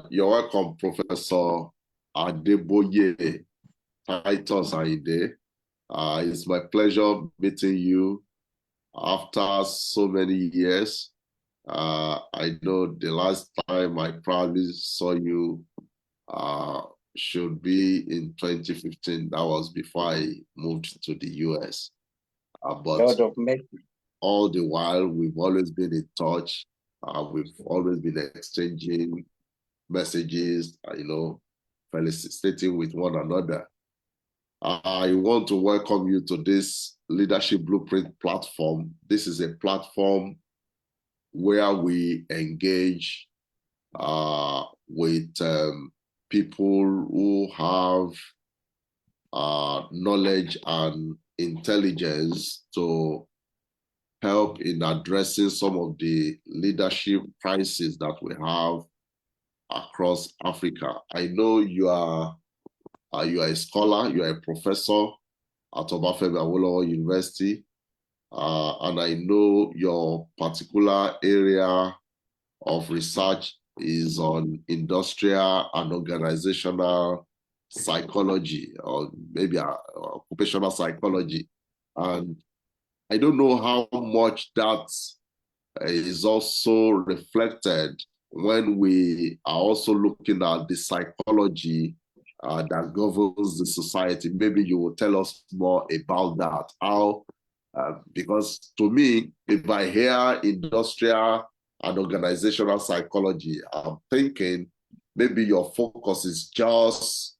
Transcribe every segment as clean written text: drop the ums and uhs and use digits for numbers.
You're welcome, Professor Adeboye, Titus Ayinde. It's my pleasure meeting you after so many years. I know the last time I probably saw you should be in 2015. That was before I moved to the US. But all the while, we've always been in touch. We've always been exchanging messages, felicitating with one another. I want to welcome you to this Leadership Blueprint platform. This is a platform where we engage with people who have knowledge and intelligence to help in addressing some of the leadership crises that we have across Africa. I know you are a scholar, you are a professor at Obafemi Awolowo University, and I know your particular area of research is on industrial and organizational psychology, or maybe occupational psychology. And I don't know how much that is also reflected when we are also looking at the psychology that governs the society. Maybe you will tell us more about that. How, because to me, if I hear industrial and organizational psychology, I'm thinking maybe your focus is just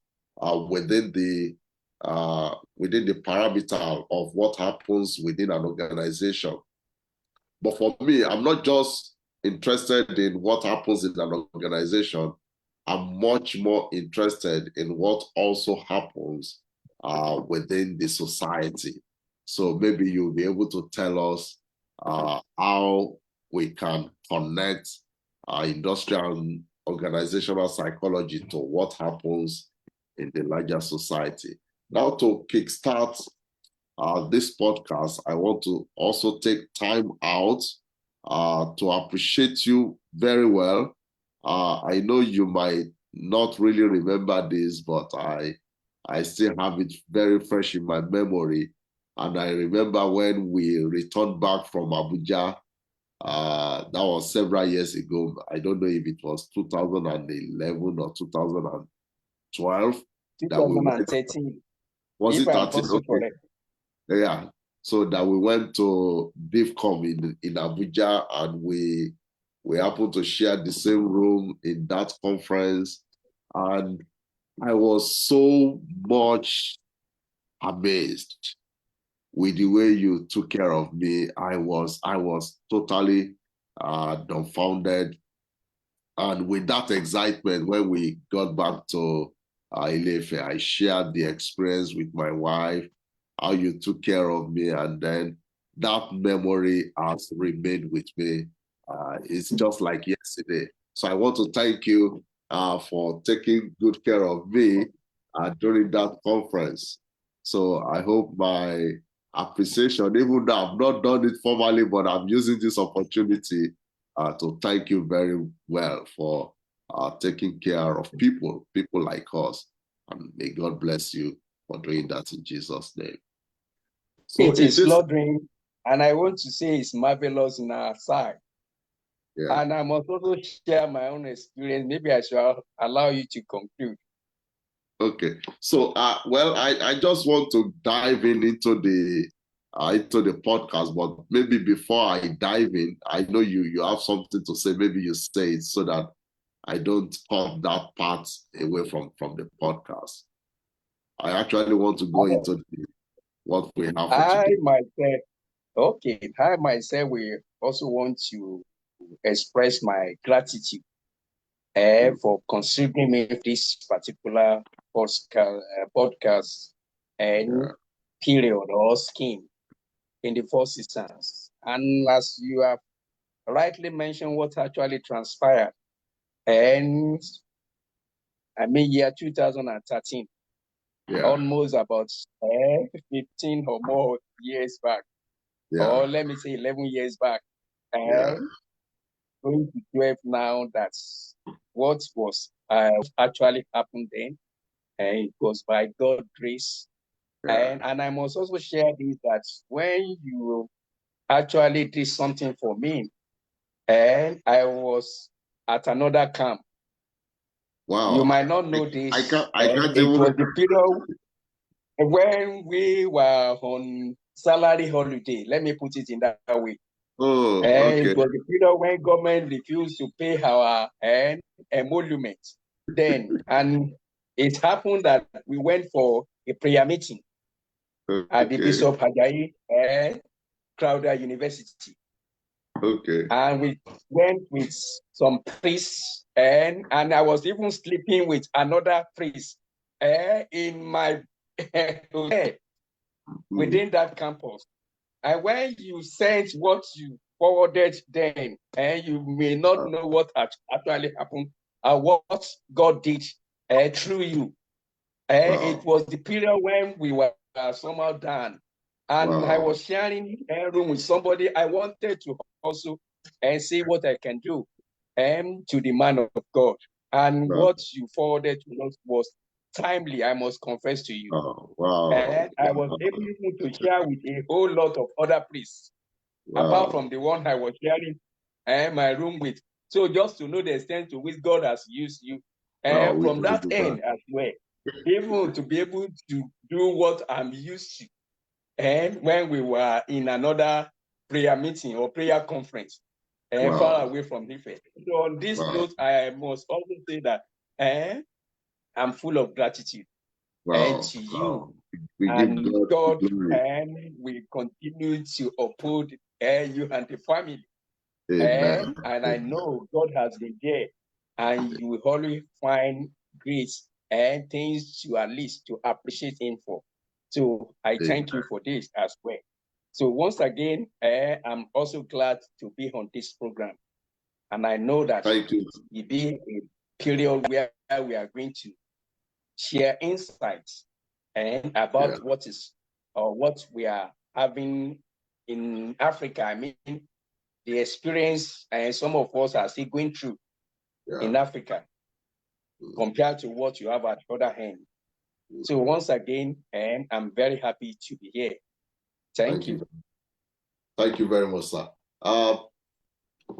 within the parameter of what happens within an organization. But for me, I'm not just interested in what happens in an organization. I'm much more interested in what also happens within the society. So maybe you'll be able to tell us how we can connect industrial and organizational psychology to what happens in the larger society. Now, to kickstart this podcast, I want to also take time out to appreciate you very well. I know you might not really remember this, but I still have it very fresh in my memory. And I remember when we returned back from Abuja, that was several years ago. I don't know if it was 2011 or 2012. 2013. Was it 13? Okay. Yeah. So that we went to DIVCOM in Abuja, and we happened to share the same room in that conference. And I was so much amazed with the way you took care of me. I was totally dumbfounded. And with that excitement, when we got back to Ile-Ife, I shared the experience with my wife, how you took care of me, and then that memory has remained with me. It's just like yesterday. So I want to thank you for taking good care of me during that conference. So I hope my appreciation, even though I've not done it formally, but I'm using this opportunity to thank you very well for taking care of people like us. And may God bless you for doing that in Jesus' name. So it is slaughtering, and I want to say it's marvelous in our side. Yeah. And I must also share my own experience. Maybe I should allow you to conclude. Okay. So, well, I just want to dive into the podcast, but maybe before I dive in, I know you have something to say. Maybe you say it so that I don't cut that part away from the podcast. I actually want to go into what we have for today. I myself will also want to express my gratitude for considering me this particular podcast and period or scheme in the first instance. And as you have rightly mentioned, what actually transpired, and I mean, year 2013, almost about 15 or more years back, or let me say 11 years back. And going to 12 now. That's what was actually happened then. And it was by God's grace. Yeah. And I must also share this, that when you actually did something for me, and I was at another camp. Wow. You might not know this. I can't it was the period when we were on salary holiday. Let me put it in that way. Oh, okay. It was the period when government refused to pay our emolument then. And it happened that we went for a prayer meeting at the Bishop Hajayi Crowder University. Okay. And we went with some priests, and I was even sleeping with another priest in my hotel within that campus. And when you sent what you forwarded then, and you may not know what actually happened and what God did through you. It was the period when we were somehow done. And I was sharing a room with somebody. I wanted to also see what I can do to the man of God. And what you forwarded to us was timely, I must confess to you. And I was able to share with a whole lot of other priests, apart from the one I was sharing my room with. So just to know the extent to which God has used you, and from that end as well, even to be able to do what I'm used to. And when we were in another prayer meeting or prayer conference, far away from Ife. So on this note, I must also say that I'm full of gratitude to you. And God will continue to uphold you and the family. And I know God has been there, and you will always find grace and things to at least to appreciate Him for. So I thank you for this as well. So once again, I'm also glad to be on this program, and I know that it will be a period where we are going to share insights and about what is or what we are having in Africa. I mean, the experience and some of us are still going through in Africa compared to what you have at the other hand. So once again, I'm very happy to be here. Thank you. Thank you very much, sir.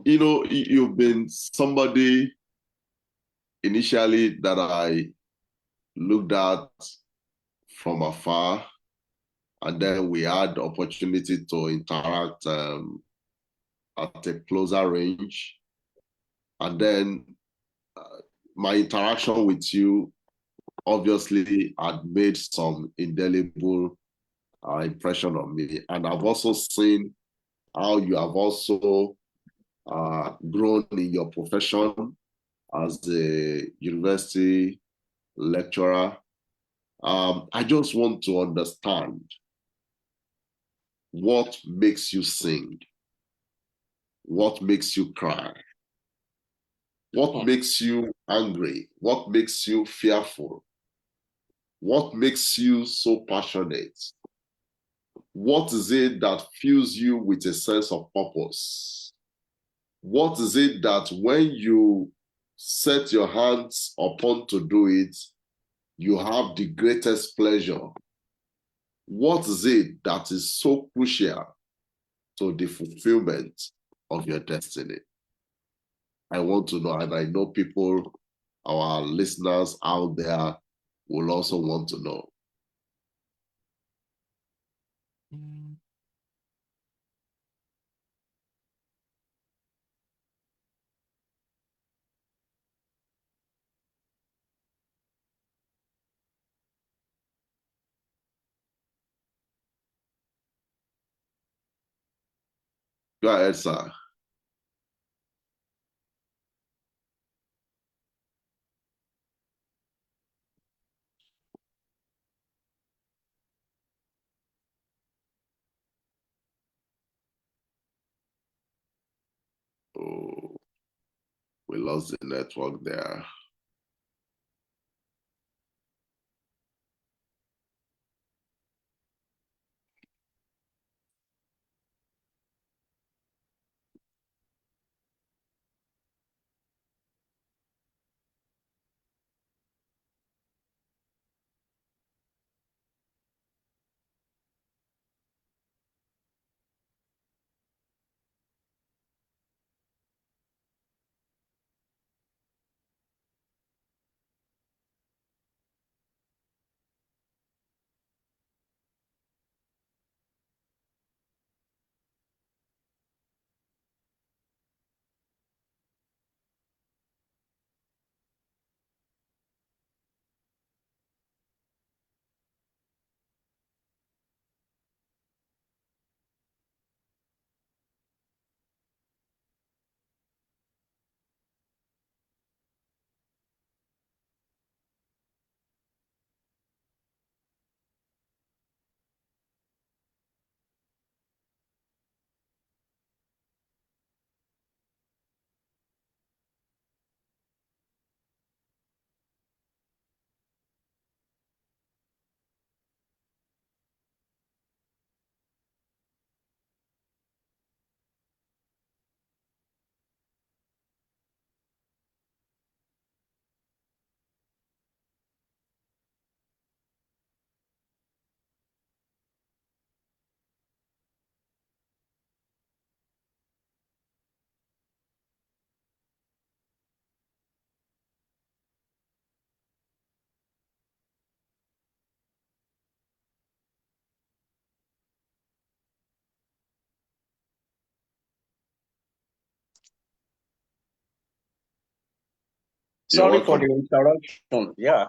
You know, you've been somebody initially that I looked at from afar, and then we had the opportunity to interact at a closer range. And then my interaction with you obviously had made some indelible impression on me. And I've also seen how you have also grown in your profession as a university lecturer. I just want to understand what makes you sing, what makes you cry, what makes you angry, what makes you fearful, what makes you so passionate. What is it that fills you with a sense of purpose? What is it that when you set your hands upon to do it, you have the greatest pleasure? What is it that is so crucial to the fulfillment of your destiny? I want to know, and I know people, our listeners out there, will also want to know. Go ahead, sir. Oh, we lost the network there. Sorry for the interruption. Yeah.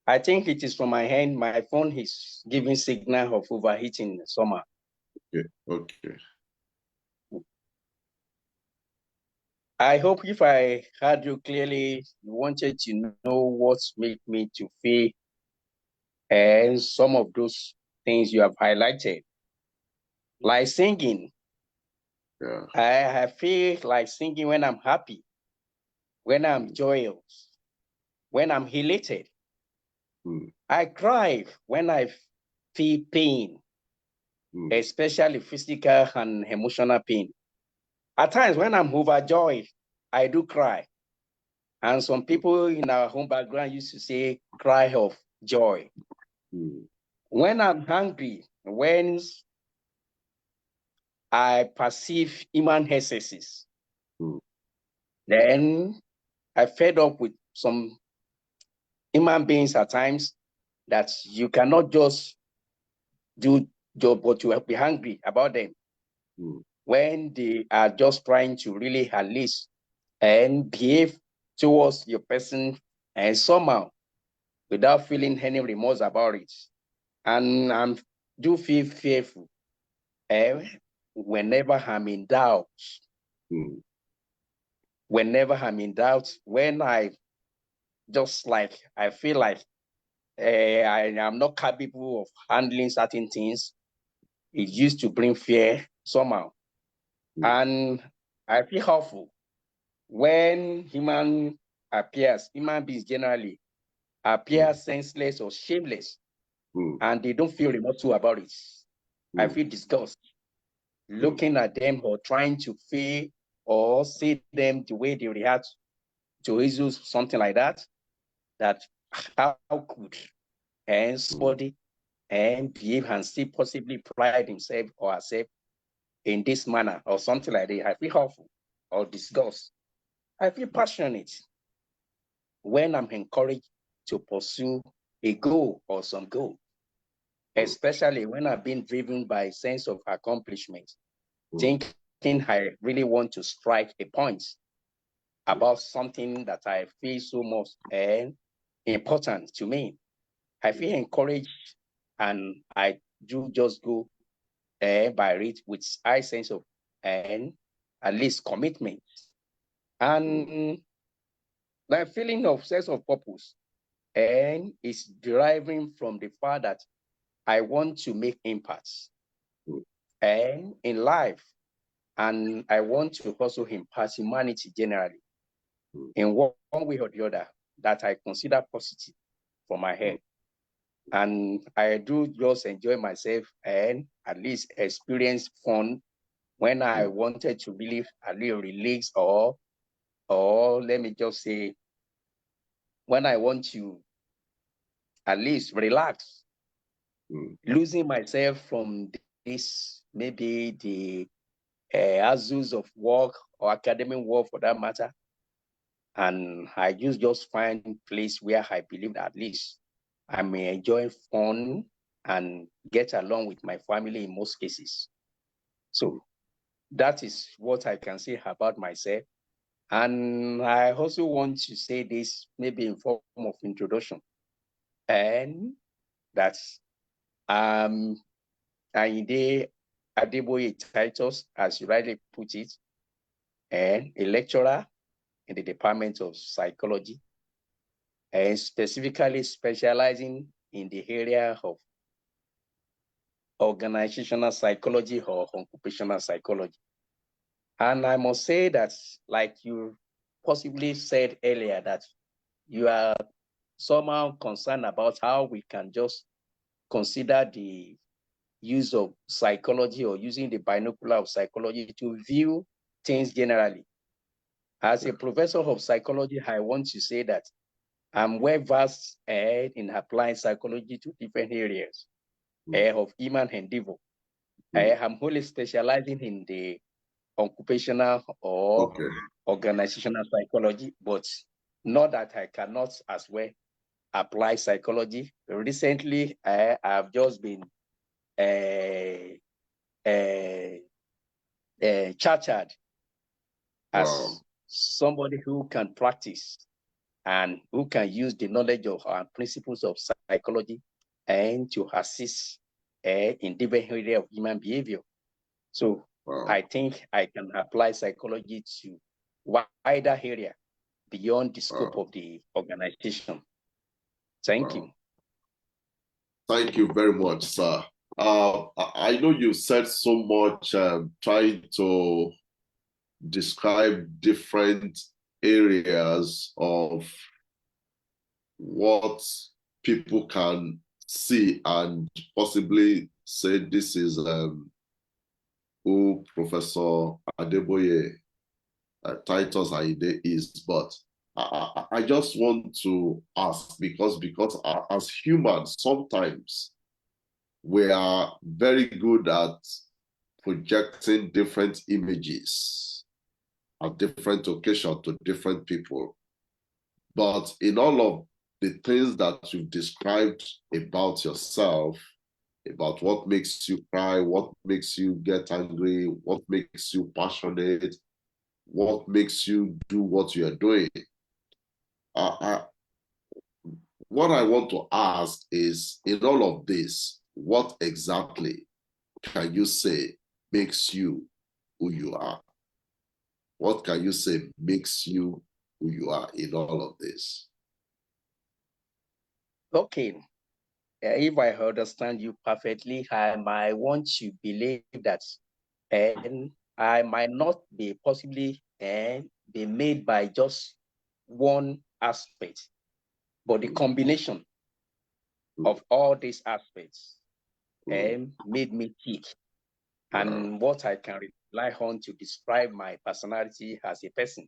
I think it is from my hand. My phone is giving signal of overheating in the summer. Okay. Okay. I hope if I heard you clearly, you wanted to know what made me to feel and some of those things you have highlighted. Like singing. Yeah. I feel like singing when I'm happy, when I'm joyous, when I'm elated. I cry when I feel pain, especially physical and emotional pain. At times when I'm overjoyed, I do cry. And some people in our home background used to say, cry of joy. When I'm hungry, when I perceive human excesses, then I fed up with some human beings at times that you cannot just do job, but you will be hungry about them when they are just trying to really at least and behave towards your person and somehow without feeling any remorse about it. And I do feel fearful whenever I'm in doubt. Whenever I'm in doubt, when I just like, I feel like I am not capable of handling certain things, it used to bring fear somehow. And I feel awful when human beings generally appear senseless or shameless, and they don't feel remorseful about it. I feel disgust looking at them or trying to feel or see them the way they react to issues, something like that, that how could somebody and behave and still possibly pride himself or herself in this manner or something like that. I feel awful or disgust. I feel passionate when I'm encouraged to pursue a goal or some goal, especially when I've been driven by a sense of accomplishment, thinking I really want to strike a point about something that I feel so much important to me. I feel encouraged and I do just go by it with high sense of and at least commitment. And my feeling of sense of purpose and is deriving from the fact that I want to make impacts and in life, and I want to also impact humanity generally in one way or the other that I consider positive for my head. And I do just enjoy myself and at least experience fun when I wanted to really at least relax or let me just say, when I want to at least relax, losing myself from this, maybe the hassles of work or academic work for that matter. And I just find a place where I believe that at least I may enjoy fun and get along with my family in most cases. So that is what I can say about myself. And I also want to say this maybe in form of introduction. And that's Ayinde Adeboye Titus, as you rightly put it, and a lecturer in the Department of Psychology, and specifically specializing in the area of organizational psychology or occupational psychology. And I must say that, like you possibly said earlier, that you are somehow concerned about how we can just consider the use of psychology or using the binocular of psychology to view things generally. As a professor of psychology, I want to say that I'm well versed in applying psychology to different areas of human endeavor. I'm wholly specializing in the occupational or organizational psychology, but not that I cannot as well apply psychology. Recently, I have just been chartered as somebody who can practice and who can use the knowledge of our principles of psychology and to assist in different areas of human behavior. So I think I can apply psychology to wider area beyond the scope of the organization. Thank you. Thank you very much, sir. I know you said so much trying to describe different areas of what people can see and possibly say this is who Professor Adeboye Titus Ayinde is. But I just want to ask because as humans, sometimes we are very good at projecting different images at different occasions to different people. But in all of the things that you've described about yourself, about what makes you cry, what makes you get angry, what makes you passionate, what makes you do what you're doing, what I want to ask is, in all of this, what exactly can you say makes you who you are? What can you say makes you who you are in all of this? Okay. If I understand you perfectly, I might want to believe that and I might not be possibly be made by just one aspect, but the combination of all these aspects made me tick. And what I can rely on to describe my personality as a person.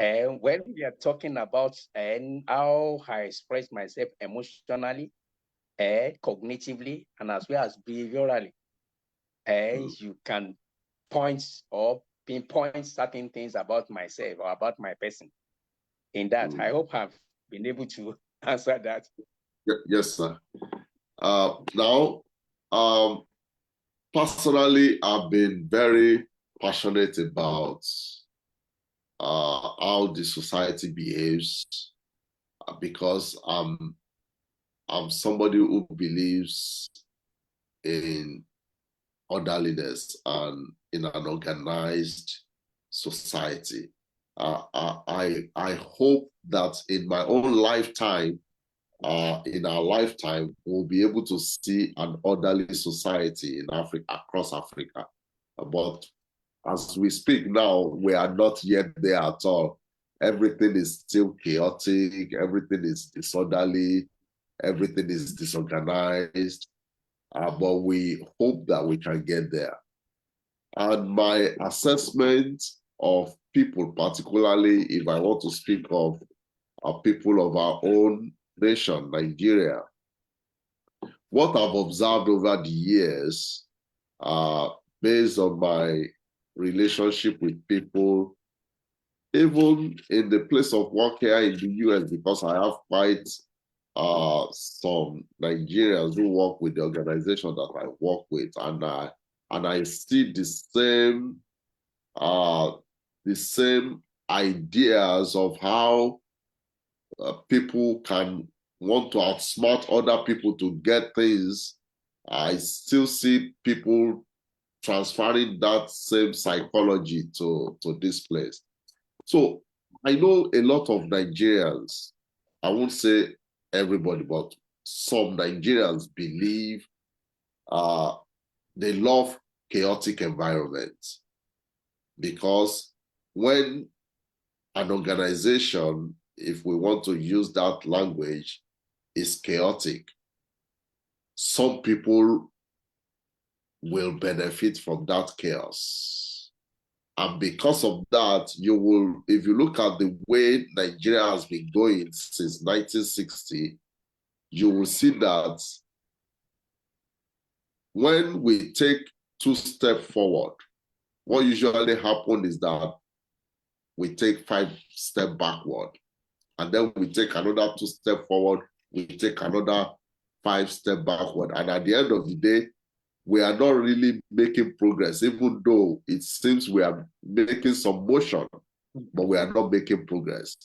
And when we are talking about how I express myself emotionally, cognitively, and as well as behaviorally, you can point or pinpoint certain things about myself or about my person. In that, I hope I've been able to answer that. Yes, sir. Now, personally, I've been very passionate about how the society behaves because I'm somebody who believes in orderliness and in an organized society. I hope that in my own lifetime, in our lifetime, we'll be able to see an orderly society in Africa, across Africa. But as we speak now, we are not yet there at all. Everything is still chaotic, everything is disorderly, everything is disorganized, but we hope that we can get there. And my assessment of people, particularly if I want to speak of people of our own nation, Nigeria, what I've observed over the years, based on my relationship with people, even in the place of work here in the US, because I have quite some Nigerians who work with the organization that I work with, and I see the same ideas of how people can want to outsmart other people to get things. I still see people transferring that same psychology to this place. So I know a lot of Nigerians, I won't say everybody, but some Nigerians believe they love chaotic environments because when an organization, if we want to use that language, is chaotic, some people will benefit from that chaos. And because of that, you will, if you look at the way Nigeria has been going since 1960, you will see that when we take 2 steps forward, what usually happens is that we take 5 steps backward. And then we take another 2 steps forward, we take another 5 steps backward. And at the end of the day, we are not really making progress, even though it seems we are making some motion, but we are not making progress.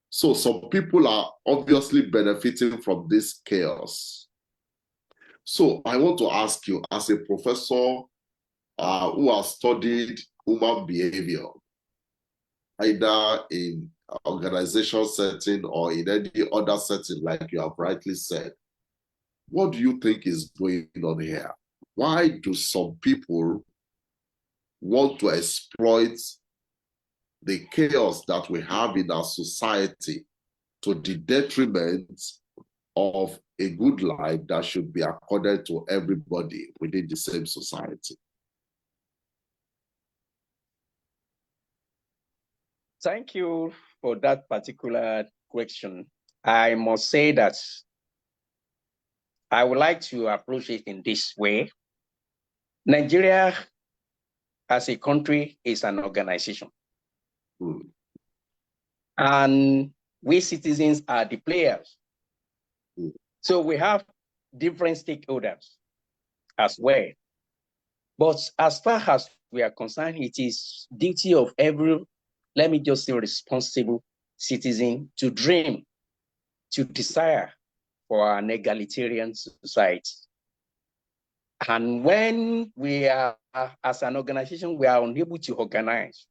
So some people are obviously benefiting from this chaos. So I want to ask you, as a professor who has studied human behavior, either in organizational setting or in any other setting, like you have rightly said, what do you think is going on here? Why do some people want to exploit the chaos that we have in our society to the detriment of a good life that should be accorded to everybody within the same society? Thank you for that particular question. I must say that I would like to approach it in this way. Nigeria as a country is an organization. And we citizens are the players. So we have different stakeholders as well. But as far as we are concerned, it is duty of every, let me just say, responsible citizen to dream, to desire for an egalitarian society. And when we are, as an organization, we are unable to organize,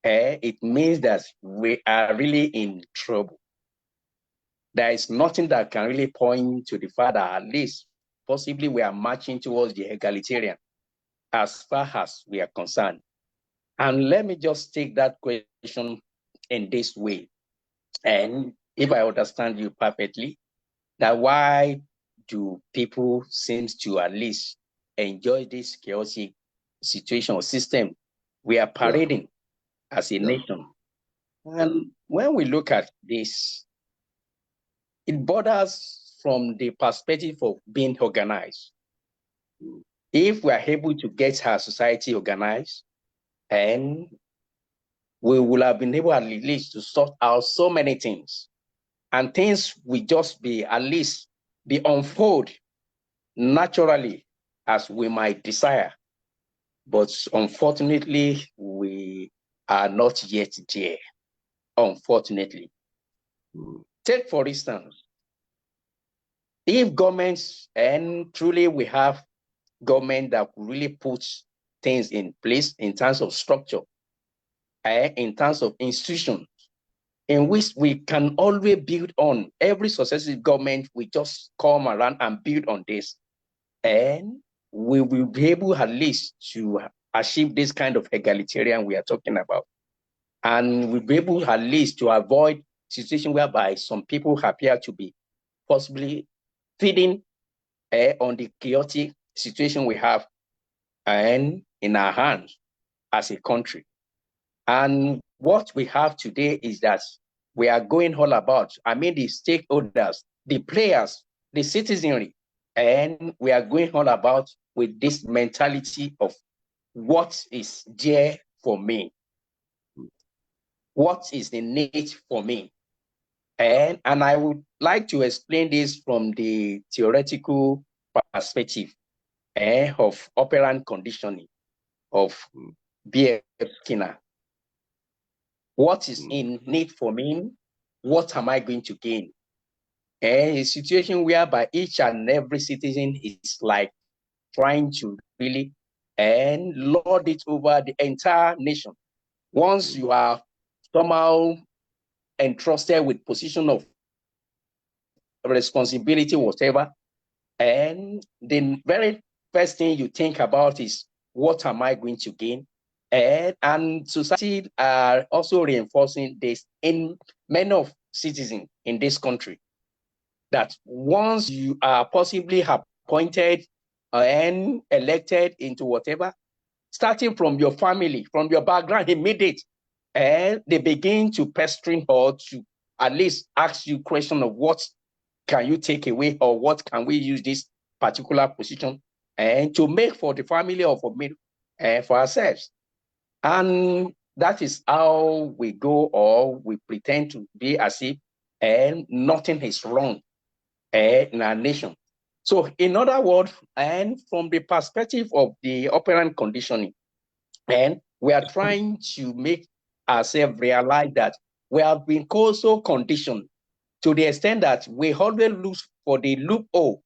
it means that we are really in trouble. There is nothing that can really point to the fact that at least possibly we are marching towards the egalitarian as far as we are concerned. And let me just take that question in this way. And if I understand you perfectly, that why do people seem to at least enjoy this chaotic situation or system we are parading as a nation? And when we look at this, it borders from the perspective of being organized. If we are able to get our society organized, and we will have been able at least to sort out so many things, and things will just be at least be unfold naturally as we might desire. But unfortunately, we are not yet there, unfortunately. Take, for instance, if governments, and truly we have government that really puts things in place in terms of structure, in terms of institutions, in which we can always build on. Every successive government will just come around and build on this. And we will be able at least to achieve this kind of egalitarian we are talking about. And we'll be able at least to avoid situation whereby some people appear to be possibly feeding on the chaotic situation we have and in our hands as a country. And what we have today is that we are going all about, the stakeholders, the players, the citizenry, and we are going all about with this mentality of what is there for me? What is the need for me? And I would like to explain this from the theoretical perspective of operant conditioning of B.F. Skinner. What is in need for me? What am I going to gain? A situation whereby each and every citizen is like trying to really lord it over the entire nation. Once you are somehow entrusted with position of responsibility, whatever, and the very first thing you think about is, what am I going to gain? And society are also reinforcing this in many of citizens in this country, that once you are possibly appointed and elected into whatever, starting from your family, from your background, immediate, and they begin to pestering or to at least ask you question of what can you take away or what can we use this particular position and to make for the family or for me for ourselves. And that is how we go, or we pretend to be as if nothing is wrong in our nation. So in other words, and from the perspective of the operant conditioning, and we are trying to make ourselves realize that we have been also conditioned to the extent that we always look for the loophole.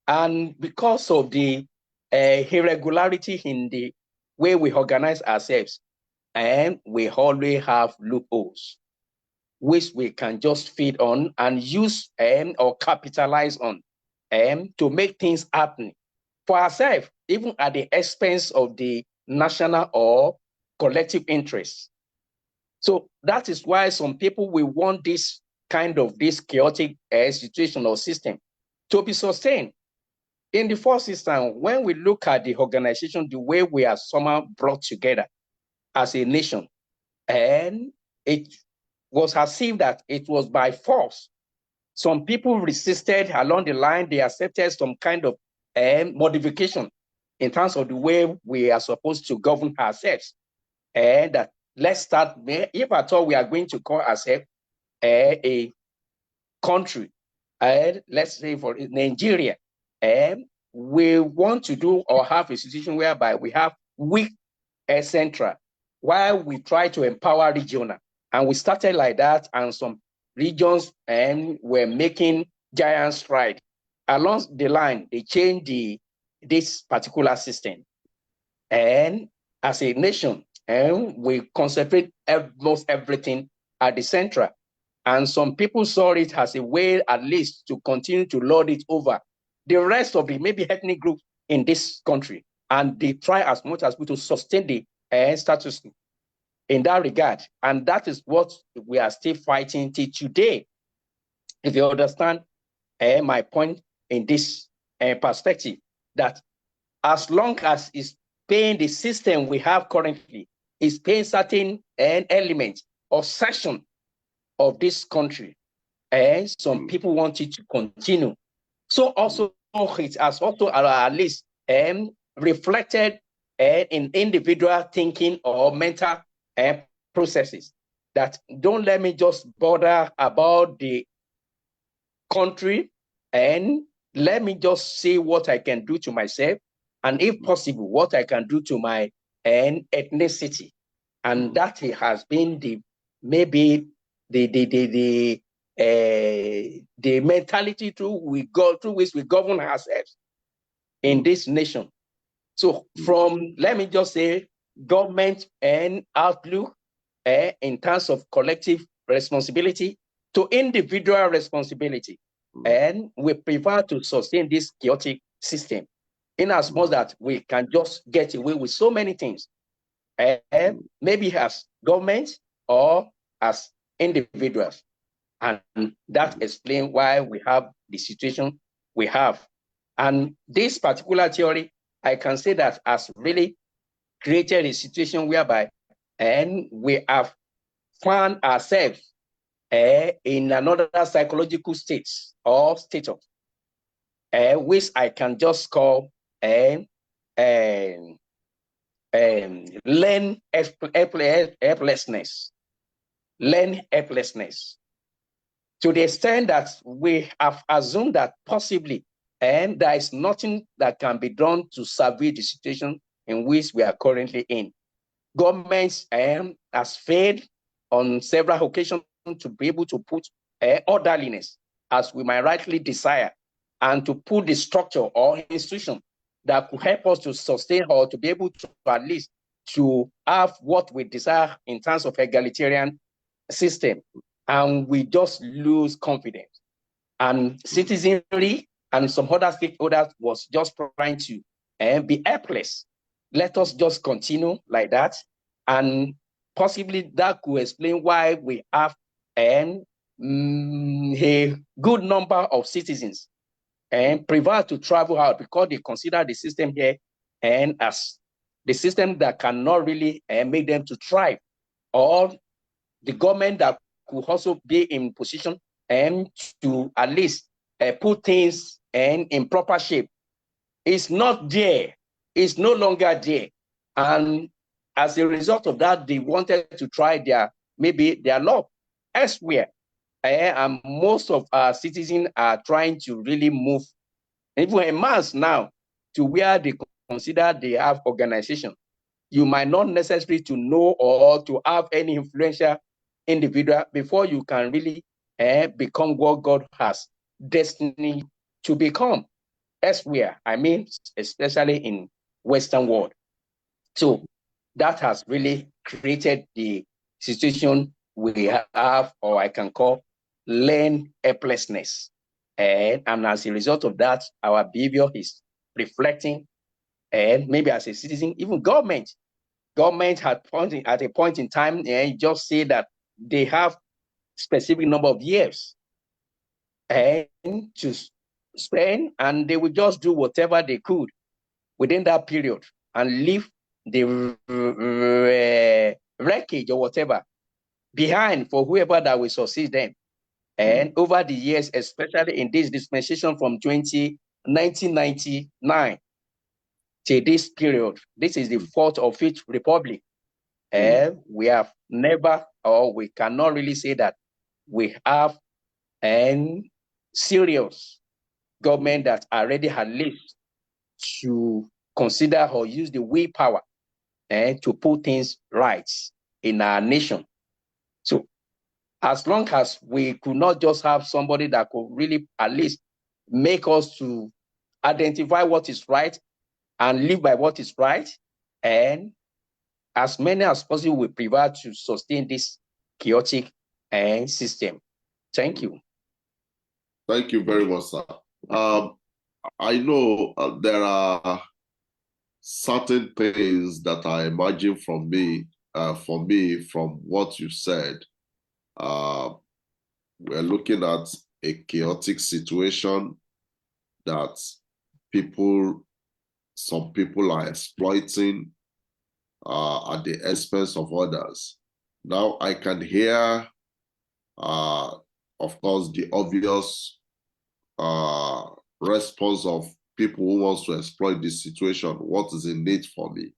And because of the irregularity in the way we organize ourselves, and we always have loopholes, which we can just feed on and use or capitalize on to make things happen for ourselves, even at the expense of the national or collective interests. So that is why some people will want this kind of this chaotic situation or system to be sustained. In the first instance, when we look at the organization, the way we are somehow brought together as a nation, and it was as if that it was by force. Some people resisted along the line. They accepted some kind of modification in terms of the way we are supposed to govern ourselves. And that let's start, if at all we are going to call ourselves a country, let's say for Nigeria, we want to do or have a situation whereby we have weak central, while we try to empower regional. And we started like that, and some regions were making giant strides. Along the line, they changed this particular system. And as a nation, we concentrate almost everything at the central. And some people saw it as a way, at least, to continue to lord it over the rest of the maybe ethnic groups in this country. And they try as much as possible to sustain the status in that regard. And that is what we are still fighting till today. If you understand my point in this perspective, that as long as it's paying the system we have currently, is paying certain elements or section of this country, and some people want it to continue. So also it has also at least reflected in individual thinking or mental processes, that don't let me just bother about the country, and let me just see what I can do to myself, and if possible, what I can do to my ethnicity. And that has been the maybe the mentality through which we govern ourselves in this nation. So from, let me just say, government and outlook in terms of collective responsibility to individual responsibility. And we prefer to sustain this chaotic system in as much that we can just get away with so many things, maybe as government or as individuals. And that explains why we have the situation we have. And this particular theory, I can say that has really created a situation whereby we have found ourselves in another psychological state or status, which I can just call learn helplessness. Learn helplessness. To the extent that we have assumed that possibly there is nothing that can be done to salvage the situation in which we are currently in. Governments has failed on several occasions to be able to put orderliness, as we might rightly desire, and to put the structure or institution that could help us to sustain or to be able to at least to have what we desire in terms of egalitarian system. And we just lose confidence. And citizenry and some other stakeholders was just trying to be helpless. Let us just continue like that. And possibly that could explain why we have a good number of citizens and prefer to travel out, because they consider the system here and as the system that cannot really make them to thrive, or the government that could also be in position and to at least put things in proper shape. It's not there. It's no longer there. And as a result of that, they wanted to try maybe their luck elsewhere. And most of our citizens are trying to really move, even en masse now, to where they consider they have organization. You might not necessarily to know or to have any influential individual before you can really become what God has destiny to become elsewhere. I mean, especially in Western world. So that has really created the situation we have, or I can call learn helplessness. And as a result of that, our behavior is reflecting, and maybe as a citizen, even government at a point in time, and just say that they have specific number of years and to spend, and they will just do whatever they could within that period and leave the wreckage or whatever behind for whoever that will succeed them. And over the years, especially in this dispensation from 1999 to this period, this is the fourth of Fifth Republic. And we have never, or we cannot really say that we have a serious government that already had lived to consider or use the willpower to put things right in our nation. So as long as we could not just have somebody that could really at least make us to identify what is right and live by what is right, and as many as possible will prevail to sustain this chaotic system. Thank you. Thank you very much, sir. I know there are certain things that I imagine from me, from what you said. We're looking at a chaotic situation that some people are exploiting at the expense of others. Now I can hear, of course, the obvious response of people who wants to exploit this situation. What is in it for me?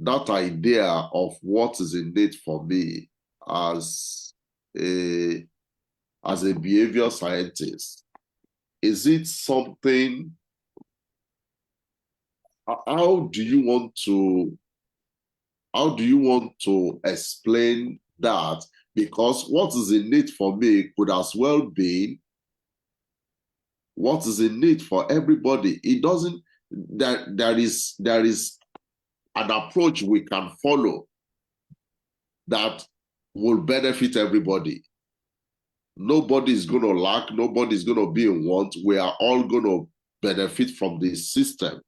That idea of what is in it for me as a behavior scientist, is it something? How do you want to explain that? Because what is in it for me could as well be what is in it for everybody. It doesn't. There is an approach we can follow that will benefit everybody. Nobody is going to lack. Nobody is going to be in want. We are all going to benefit from this system.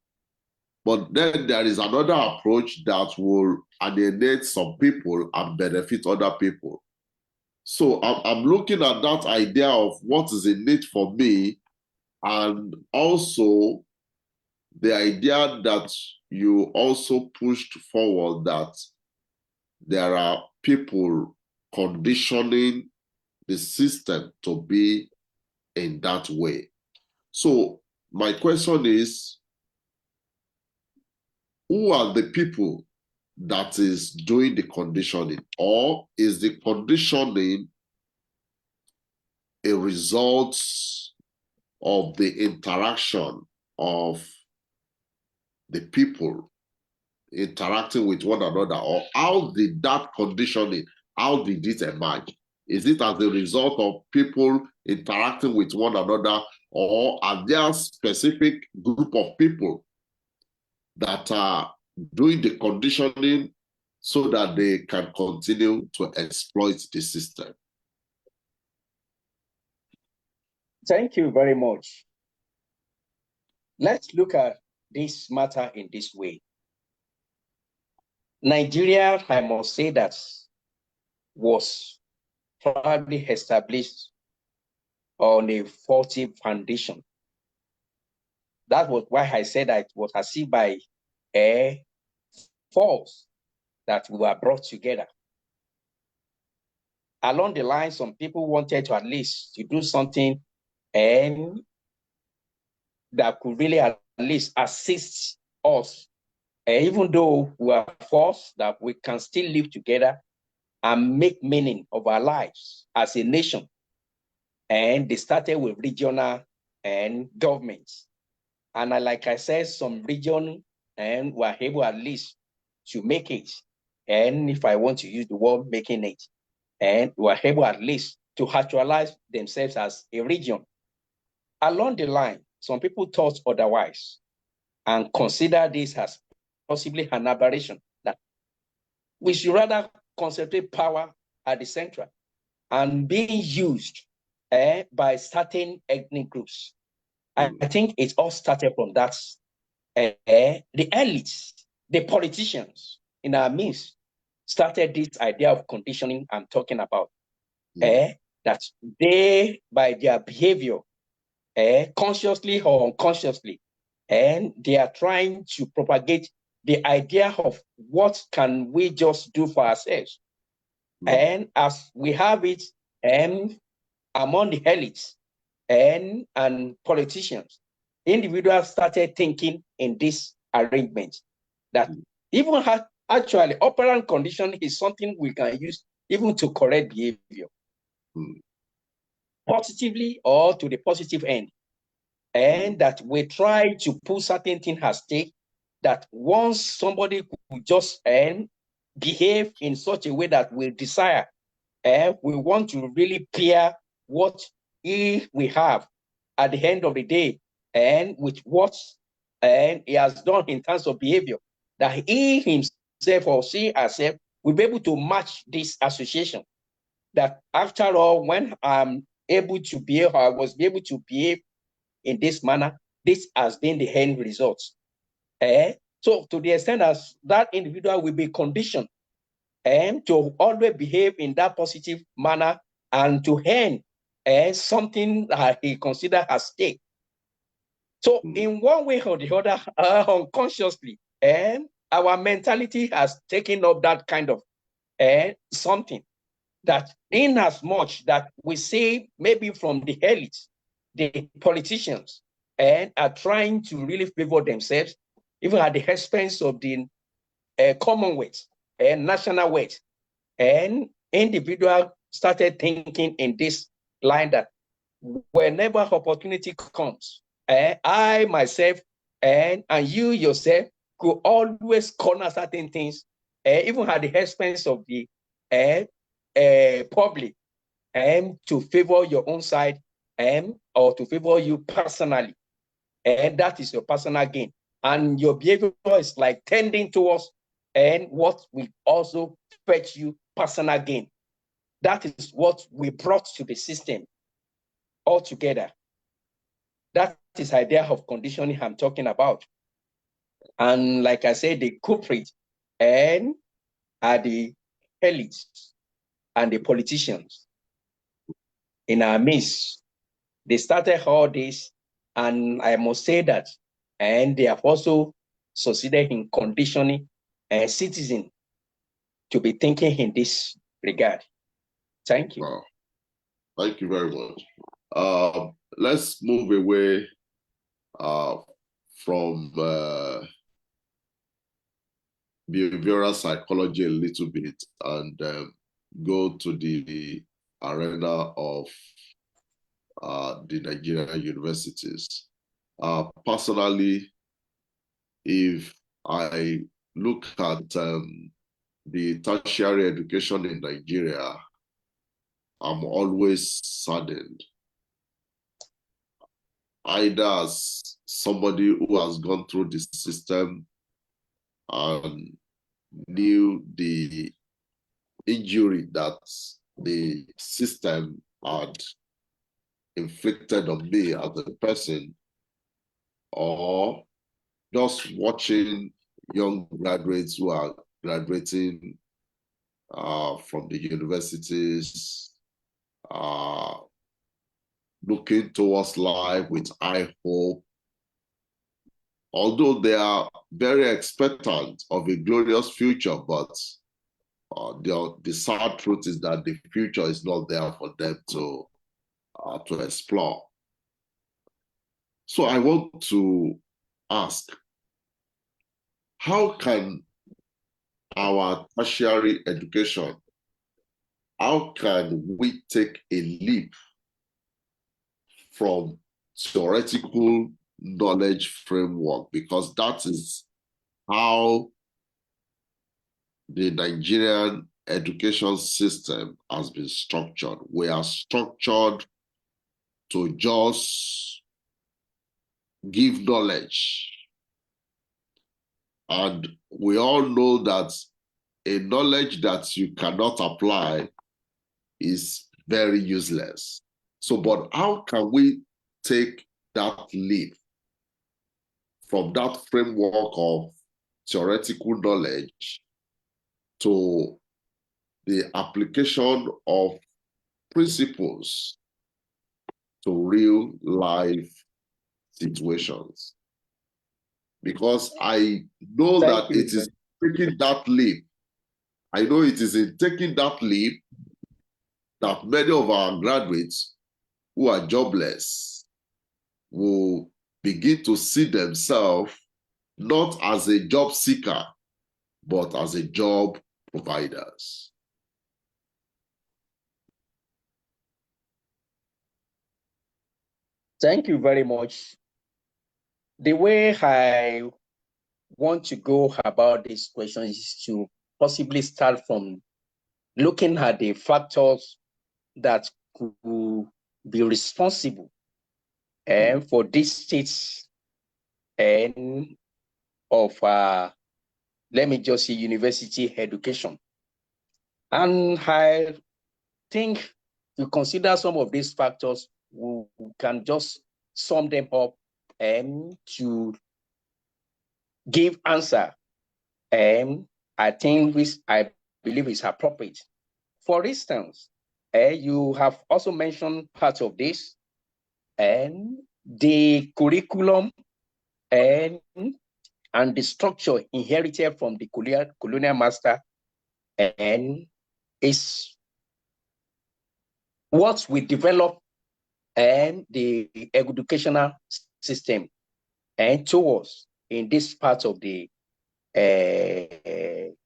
But then there is another approach that will alienate some people and benefit other people. So I'm looking at that idea of what is in it for me, and also the idea that you also pushed forward that there are people conditioning the system to be in that way. So my question is, who are the people that is doing the conditioning? Or is the conditioning a result of the interaction of the people interacting with one another? Or how did that conditioning, how did it emerge? Is it as a result of people interacting with one another, or are there a specific group of people that are doing the conditioning so that they can continue to exploit the system? Thank you very much. Let's look at this matter in this way. Nigeria, I must say, that was probably established on a faulty foundation. That was why I said that it was as if by a force that we were brought together. Along the line, some people wanted to at least to do something and that could really at least assist us, even though we are forced, that we can still live together and make meaning of our lives as a nation. And they started with regional and governments. And like I said, some region and were able at least to make it, and if I want to use the word making it, and were able at least to actualize themselves as a region. Along the line, some people thought otherwise and consider this as possibly an aberration, that we should rather concentrate power at the center and being used by certain ethnic groups. I think it all started from that. The elites, the politicians in our midst started this idea of conditioning I'm talking about. That they, by their behavior, consciously or unconsciously, and they are trying to propagate the idea of what can we just do for ourselves. And as we have it among the elites and politicians, individuals started thinking in this arrangement that even actually operant conditioning is something we can use even to correct behavior, positively or to the positive end. And that we try to put certain things at stake, that once somebody could just behave in such a way that we desire, we want to really peer what we have at the end of the day, and with what he has done in terms of behavior, that he himself or she herself will be able to match this association. That after all, when I'm able to behave, I was able to behave in this manner, this has been the end result. So to the extent as that individual will be conditioned to always behave in that positive manner and to earn something that he considers as stake. So in one way or the other, unconsciously, our mentality has taken up that kind of something, that in as much that we say maybe from the elites, the politicians, and are trying to really favor themselves, even at the expense of the commonwealth and national wealth, and individual started thinking in this line that whenever opportunity comes, I myself and you yourself could always corner certain things, even at the expense of the public, to favor your own side, or to favor you personally. And that is your personal gain. And your behavior is like tending towards and what will also fetch you personal gain. That is what we brought to the system altogether. That is the idea of conditioning I'm talking about. And like I said, the culprit and are the elites and the politicians in our midst. They started all this, and I must say that, and they have also succeeded in conditioning a citizen to be thinking in this regard. Thank you. Wow. Thank you very much. Let's move away from behavioral psychology a little bit and go to the arena of the Nigerian universities. Personally, if I look at the tertiary education in Nigeria, I'm always saddened. Either as somebody who has gone through the system and knew the injury that the system had inflicted on me as a person, or just watching young graduates who are graduating from the universities, looking towards life with high hope. Although they are very expectant of a glorious future, but the sad truth is that the future is not there for them to explore. So I want to ask, how can our tertiary education, how can we take a leap from theoretical knowledge framework? Because that is how the Nigerian education system has been structured. We are structured to just give knowledge. And we all know that a knowledge that you cannot apply is very useless. So, but how can we take that leap from that framework of theoretical knowledge to the application of principles to real life situations? Because I know that it is taking that leap. I know it is in taking that leap that many of our graduates who are jobless will begin to see themselves not as a job seeker, but as a job providers. Thank you very much. The way I want to go about this question is to possibly start from looking at the factors that could be responsible for these states and of, let me just say, university education. And I think to consider some of these factors, we can just sum them up and to give answer. And I think which I believe is appropriate. For instance, you have also mentioned part of this, and the curriculum and the structure inherited from the colonial master, and is what we develop and the educational system and towards in this part of the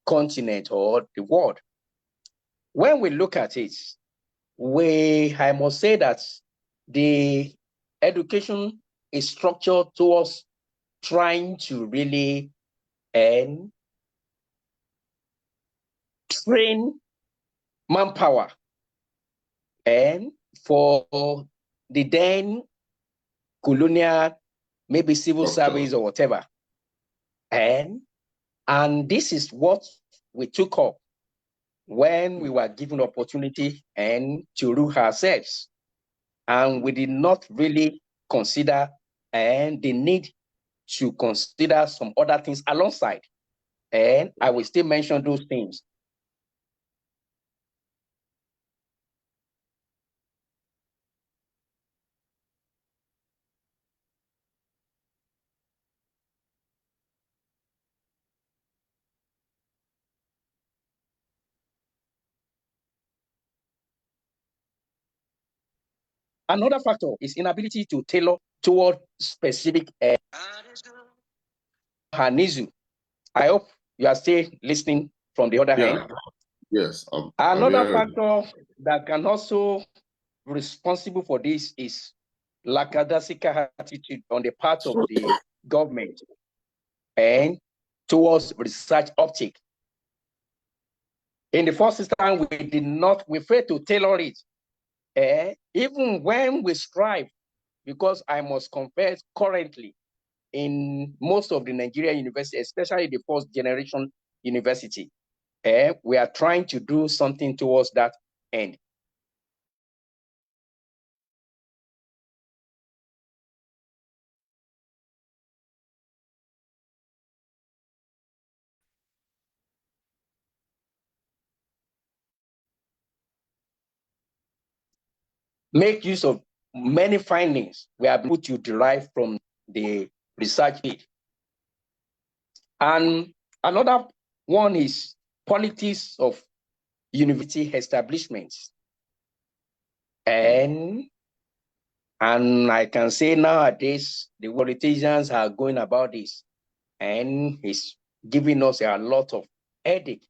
continent or the world. When we look at it, I must say that the education is structured towards trying to really train manpower and for the then colonial, maybe civil service or whatever. And this is what we took up when we were given opportunity and to rule ourselves. And we did not really consider and the need to consider some other things alongside. And I will still mention those things. Another factor is inability to tailor toward specific Hanizu. I hope you are still listening from the other hand. Yes. Another factor that can also be responsible for this is lackadaisical attitude on the part of the government and towards research uptake. In the first instance, we failed to tailor it. Even when we strive, because I must confess currently in most of the Nigerian universities, especially the first generation university, we are trying to do something towards that end. Make use of many findings we are able to derive from the research aid. And another one is politics of university establishments. And I can say nowadays, the politicians are going about this, and it's giving us a lot of headache.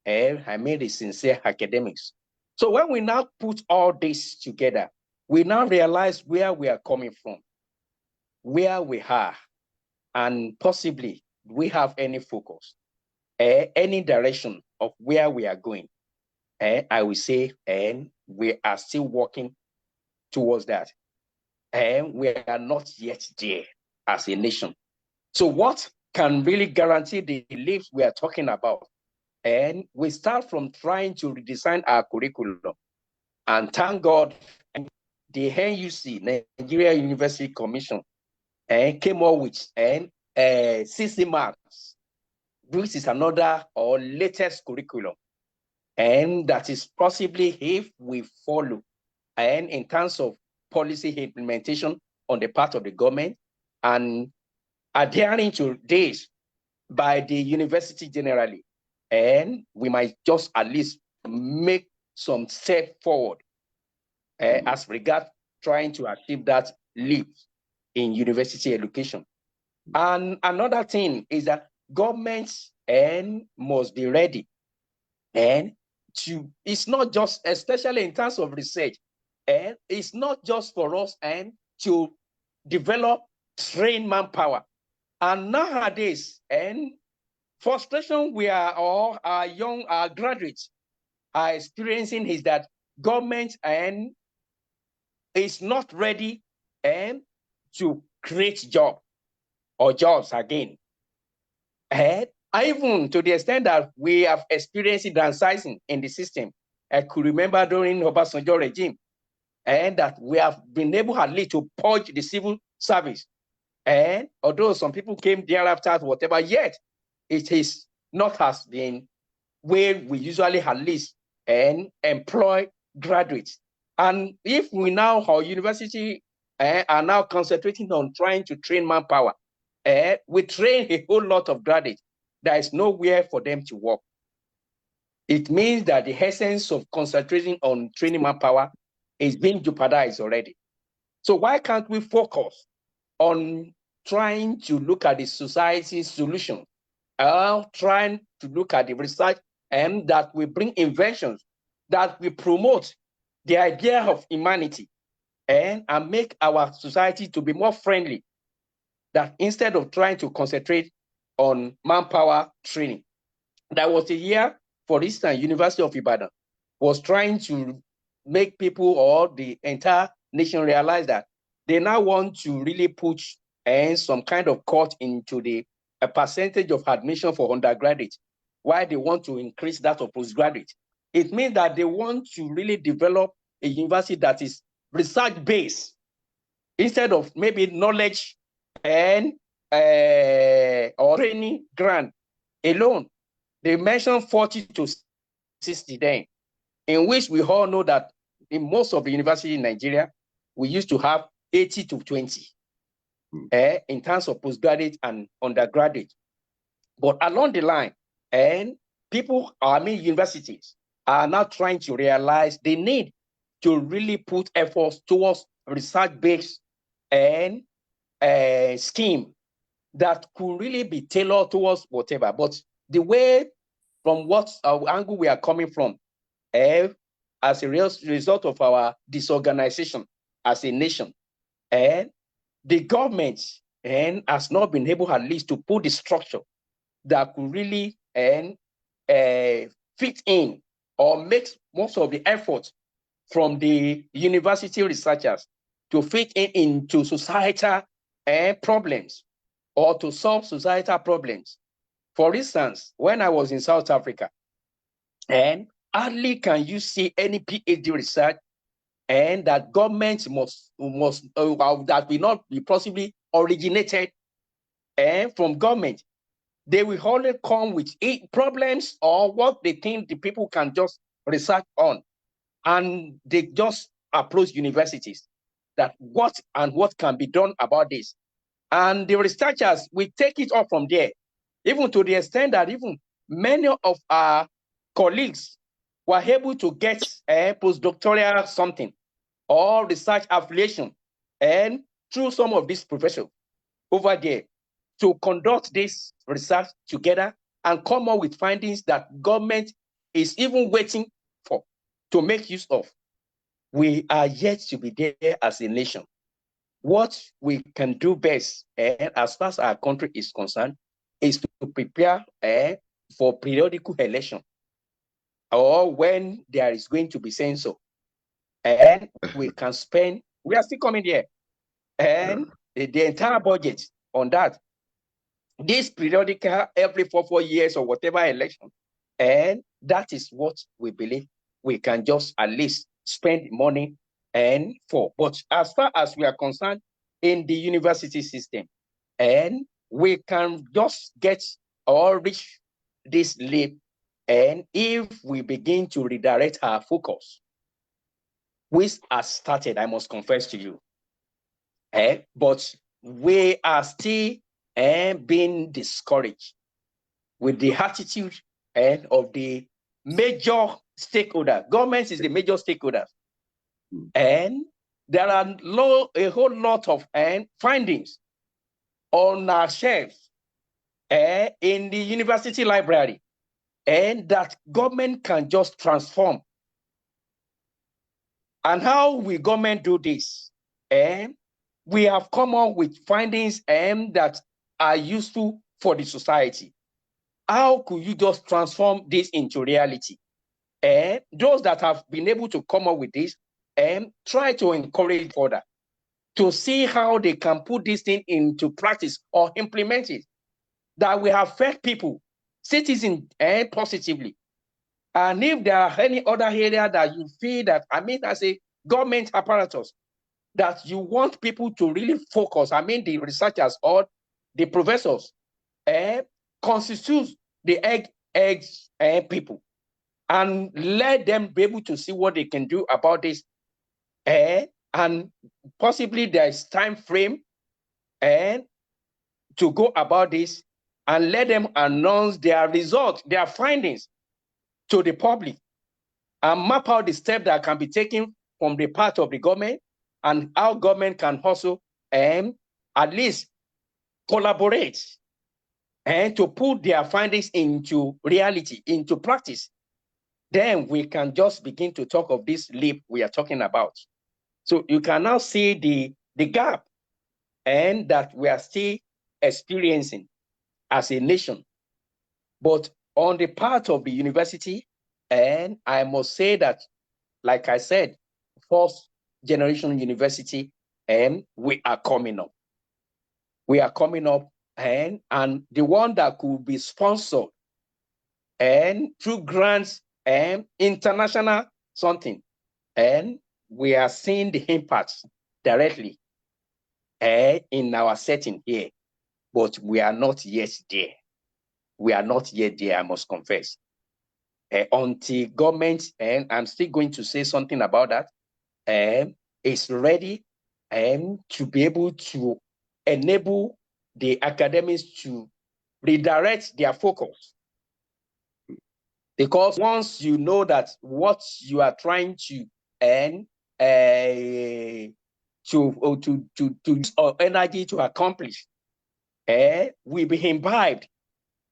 And I mean the sincere academics. So when we now put all this together, we now realize where we are coming from, where we are, and possibly we have any focus. any direction of where we are going, I will say, and we are still working towards that. And we are not yet there as a nation. So what can really guarantee the lives we are talking about? And we start from trying to redesign our curriculum. And thank God, the NUC, Nigeria University Commission, came up with 60 marks, which is another or latest curriculum. And that is possibly if we follow, and in terms of policy implementation on the part of the government and adhering to this by the university generally, and we might just at least make some step forward as regards trying to achieve that leap in university education. And another thing is that governments must be ready and it's not just, especially in terms of research, and it's not just for us to develop trained manpower. And nowadays, frustration we are all our young graduates are experiencing is that government is not ready to create jobs again. And even to the extent that we have experienced downsizing in the system. I could remember during Obasanjo regime, and that we have been able at least to purge the civil service. And although some people came thereafter, whatever, yet it is not as been where we usually at least employ graduates. And if we now, our university are now concentrating on trying to train manpower, we train a whole lot of graduates. There is nowhere for them to work. It means that the essence of concentrating on training manpower is being jeopardized already. So why can't we focus on trying to look at the society's solution, trying to look at the research that will bring inventions, that will promote the idea of humanity and make our society to be more friendly, that instead of trying to concentrate on manpower training. There was a year, for instance, University of Ibadan was trying to make people or the entire nation realize that they now want to really put some kind of cut into a percentage of admission for undergraduates, while they want to increase that of postgraduate. It means that they want to really develop a university that is research-based instead of maybe knowledge and or training grant alone. They mentioned 40 to 60 then, in which we all know that in most of the universities in Nigeria, we used to have 80 to 20 in terms of postgraduate and undergraduate. But along the line, universities are now trying to realize the need to really put efforts towards research-based and scheme that could really be tailored towards whatever. But the way, from what angle we are coming from, as a result of our disorganization as a nation, the government has not been able at least to put the structure that could really fit in or make most of the effort from the university researchers to fit into societal problems or to solve societal problems. For instance, when I was in South Africa, hardly can you see any PhD research that government must that will not be possibly originated from government. They will only come with problems or what they think the people can just research on, and they just approach universities that what can be done about this. And the researchers will take it up from there, even to the extent that even many of our colleagues were able to get a postdoctoral something or research affiliation and through some of these professors over there to conduct this research together and come up with findings that government is even waiting for to make use of. We are yet to be there as a nation. What we can do best, as far as our country is concerned, is to prepare for periodical election or when there is going to be census, and we can spend, we are still coming there, and the entire budget on that. This periodical every 4 years or whatever election, and that is what we believe we can just at least spend money and for. But as far as we are concerned in the university system, and we can just get or reach this leap, and if we begin to redirect our focus, which has started, I must confess to you, but we are still being discouraged with the attitude of the major stakeholder. Government is the major stakeholder. And there are a whole lot of findings on our shelves in the university library, and that government can just transform. And how will government do this? We have come up with findings that are useful for the society. How could you just transform this into reality? Those that have been able to come up with this, try to encourage further to see how they can put this thing into practice or implement it, that will affect people, citizens, positively. And if there are any other area that you feel that, I mean, as a government apparatus, that you want people to really focus, I mean, the researchers or the professors, constitute the eggs people, and let them be able to see what they can do about this. And possibly there is time frame to go about this, and let them announce their results, their findings to the public, and map out the steps that can be taken from the part of the government, and how government can also at least collaborate and to put their findings into reality, into practice. Then we can just begin to talk of this leap we are talking about. So you can now see the gap and that we are still experiencing as a nation. But on the part of the university, and I must say that, like I said, first generation university, and we are coming up. We are coming up, and the one that could be sponsored and through grants and international something, and we are seeing the impacts directly in our setting here, but we are not yet there. We are not yet there, I must confess. Until government, and I'm still going to say something about that, is ready to be able to enable the academics to redirect their focus. Because once you know that what you are trying to earn, to energy to accomplish, will be imbibed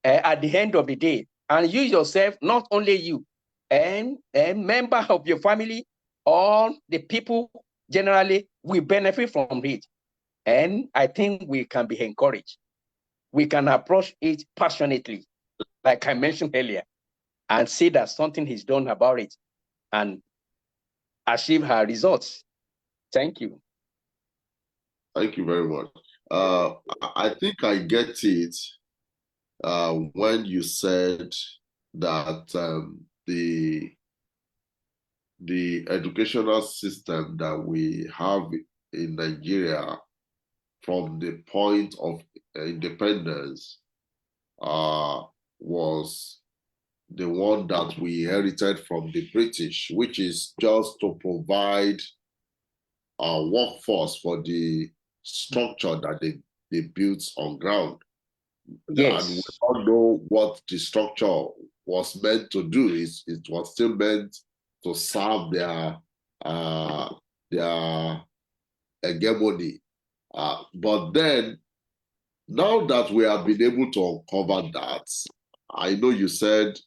at the end of the day. And you yourself, not only you, and member of your family, all the people generally will benefit from it. And I think we can be encouraged. We can approach it passionately, like I mentioned earlier, and see that something is done about it and achieve her results. Thank you. Thank you very much. I think I get it when you said that the educational system that we have in Nigeria from the point of independence was the one that we inherited from the British, which is just to provide a workforce for the structure that they built on ground. Yes. And we all know what the structure was meant to do. It was still meant to serve their hegemony. But then, now that we have been able to uncover that, I know you said,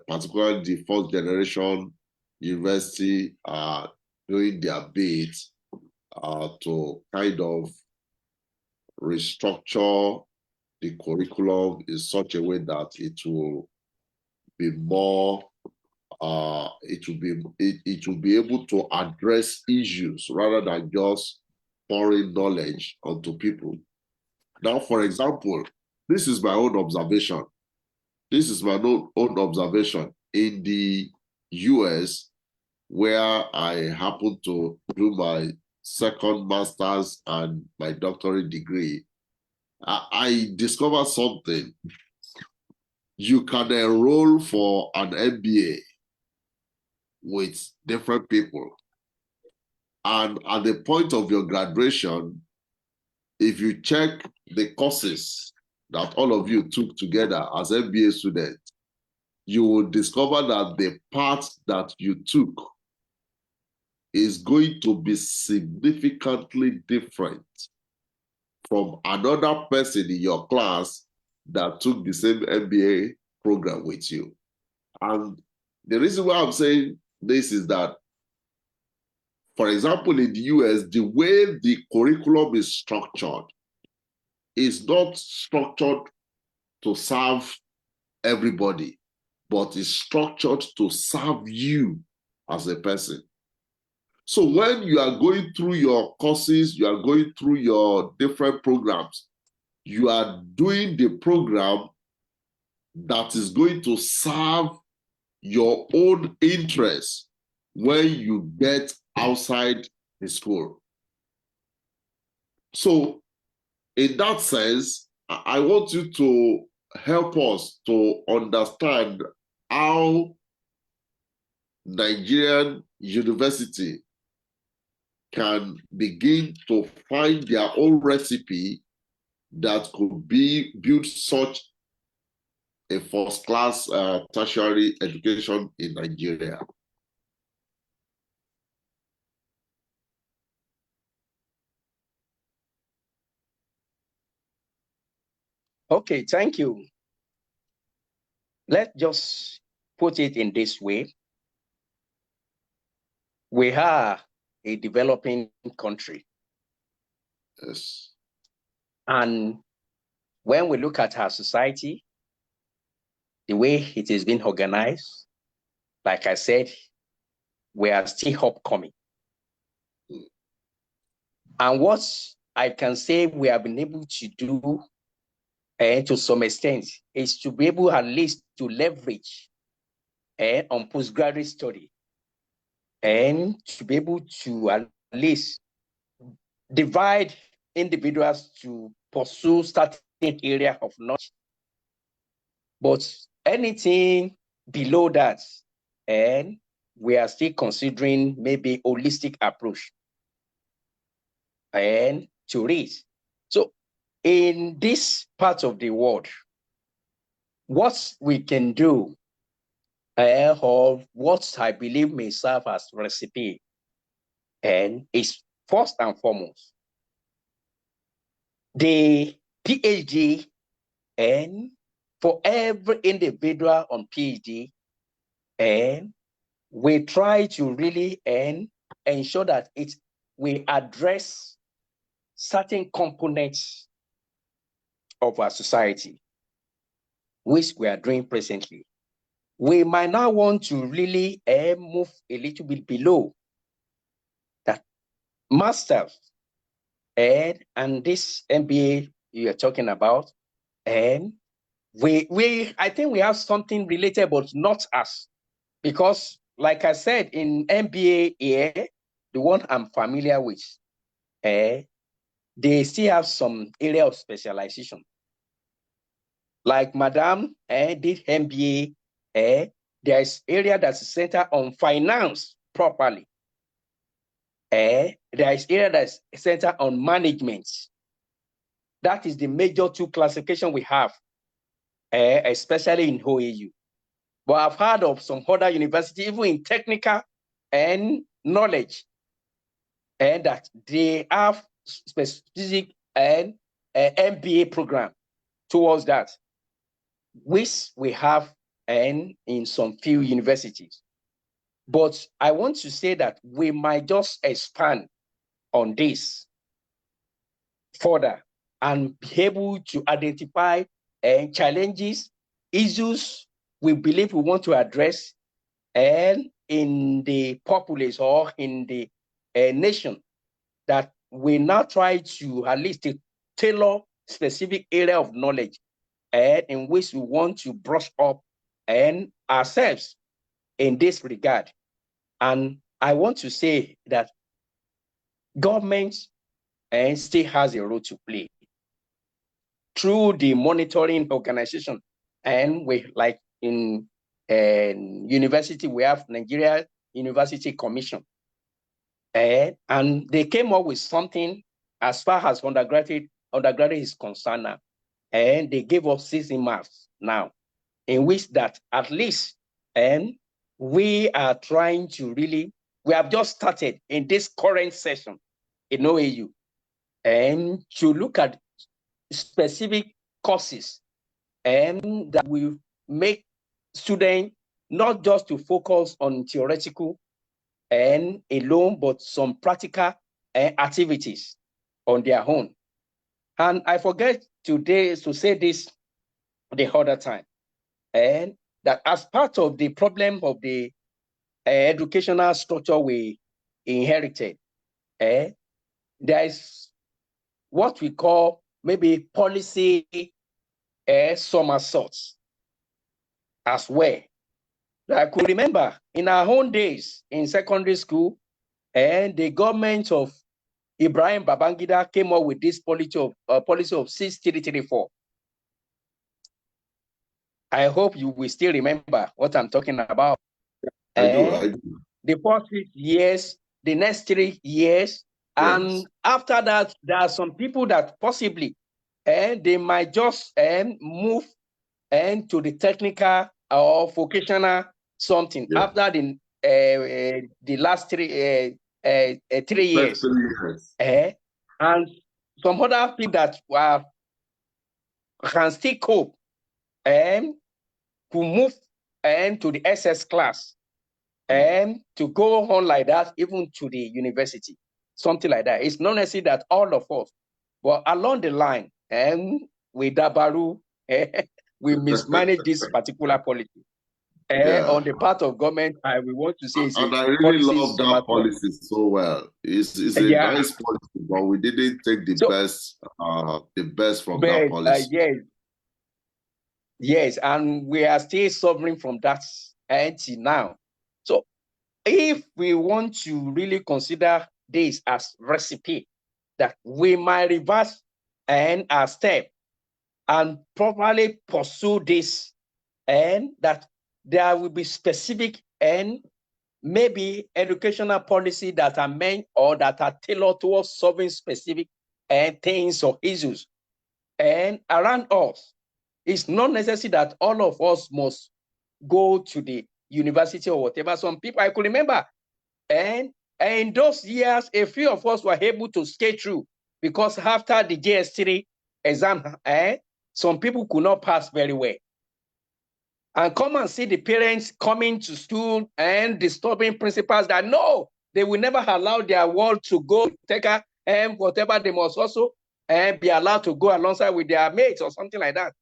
particularly the first generation university doing their bit to kind of restructure the curriculum in such a way that it will be more, it will be able to address issues rather than just pouring knowledge onto people. Now, for example, this is my own observation. This is my own observation in the US, where I happen to do my second master's and my doctorate degree. I discovered something. You can enroll for an MBA with different people. And at the point of your graduation, if you check the courses that all of you took together as MBA students, you will discover that the part that you took is going to be significantly different from another person in your class that took the same MBA program with you. And the reason why I'm saying this is that, for example, in the US, the way the curriculum is structured is not structured to serve everybody, but is structured to serve you as a person. So when you are going through your courses, you are going through your different programs, you are doing the program that is going to serve your own interests when you get outside the school. So in that sense, I want you to help us to understand how Nigerian university can begin to find their own recipe that could be build such a first-class tertiary education in Nigeria. Okay, thank you. Let's just put it in this way. We are a developing country. Yes. And when we look at our society, the way it is being organized, like I said, we are still upcoming. And what I can say we have been able to do to some extent is to be able at least to leverage on postgraduate study and to be able to at least divide individuals to pursue certain area of knowledge. But anything below that, and we are still considering maybe holistic approach and to read. So in this part of the world, what we can do or what I believe may serve as recipe and is first and foremost the PhD, and for every individual on PhD, and we try to really ensure that we address certain components of our society, which we are doing presently. We might not want to really move a little bit below that masters and this MBA you are talking about, and I think we have something related, but not us, because like I said, in MBA here, the one I'm familiar with, they still have some area of specialization. Like Madam did MBA, there is area that's centered on finance properly. There is area that's centered on management. That is the major two classification we have, especially in OAU. But I've heard of some other universities, even in technical and knowledge, and that they have specific and MBA program towards that, which we have and in some few universities. But I want to say that we might just expand on this further and be able to identify challenges, issues we believe we want to address and in the populace or in the nation, that we now try to at least to tailor specific area of knowledge and in which we want to brush up and ourselves in this regard. And I want to say that government and still has a role to play through the monitoring organization. And we, like in university, we have Nigeria University Commission. And they came up with something as far as undergraduate is concerned now. And they gave us 16 marks now, in which that at least, and we are trying to really, we have just started in this current session in OAU, and to look at specific courses and that will make students not just to focus on theoretical and alone, but some practical activities on their own. And I forget today to say this the other time, and that as part of the problem of the educational structure we inherited, there is what we call maybe policy somersaults as well. I could remember in our own days in secondary school, and the government of Ibrahim Babangida came up with this policy of 6334. I hope you will still remember what I'm talking about. I do. The first 6 years, the next 3 years, yes. And after that, there are some people that possibly they might just move to the technical or vocational something after the last 3 years. 3 years. And some other people that can still cope and to move to the SS class and to go on like that, even to the university, something like that. It's not necessary that all of us, but along the line, and with Dabaru, we mismanage this particular policy. On the part of government, we want to say, and I really love that policy so well. It's a nice policy, but we didn't take the best from that policy. Yes, and we are still suffering from that until now. So if we want to really consider this as recipe, that we might reverse our step and properly pursue this, and that there will be specific and maybe educational policy that are meant or that are tailored towards solving specific things or issues and around us. It's not necessary that all of us must go to the university or whatever. Some people, I could remember, and in those years, a few of us were able to skate through because after the JS3 exam, some people could not pass very well. And come and see the parents coming to school and disturbing principals that no, they will never allow their world to go take and whatever, they must also be allowed to go alongside with their mates or something like that.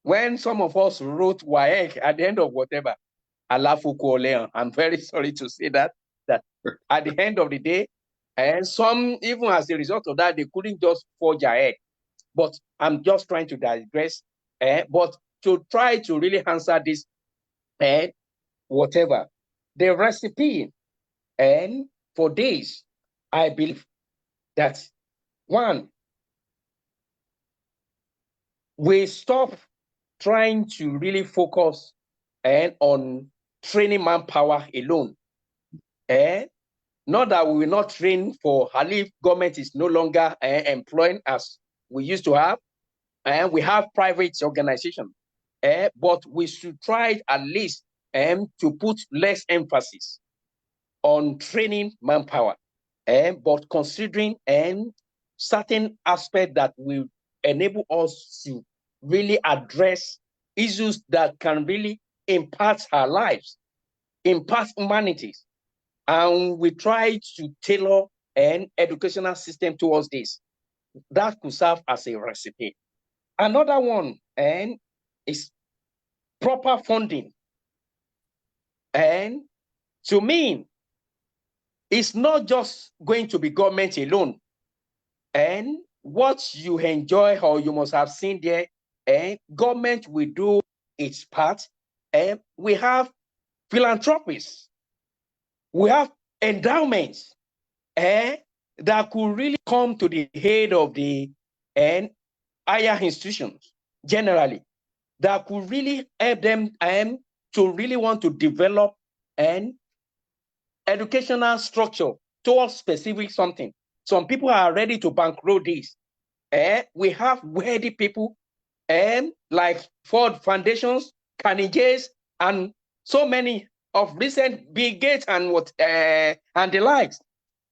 When some of us wrote WAEC at the end of whatever, I'm very sorry to say that at the end of the day, and some, even as a result of that, they couldn't just forge ahead. But I'm just trying to digress, but to try to really answer this, whatever, the recipe, and for this, I believe that one, we stop trying to really focus on training manpower alone. Not that we will not train for Halif, government is no longer employing as we used to have, and we have private organizations. But we should try at least to put less emphasis on training manpower, but considering certain aspects that will enable us to really address issues that can really impact our lives, impact humanities. And we try to tailor an educational system towards this. That could serve as a recipe. Another one is proper funding. And to me, it's not just going to be government alone. And what you enjoy or you must have seen there, and government will do its part. And we have philanthropists, we have endowments that could really come to the aid of the higher institutions generally, that could really help them to really want to develop an educational structure towards specific something. Some people are ready to bankroll this. We have worthy people like Ford Foundations, Carnegie's, and so many of recent Bill Gates and and the likes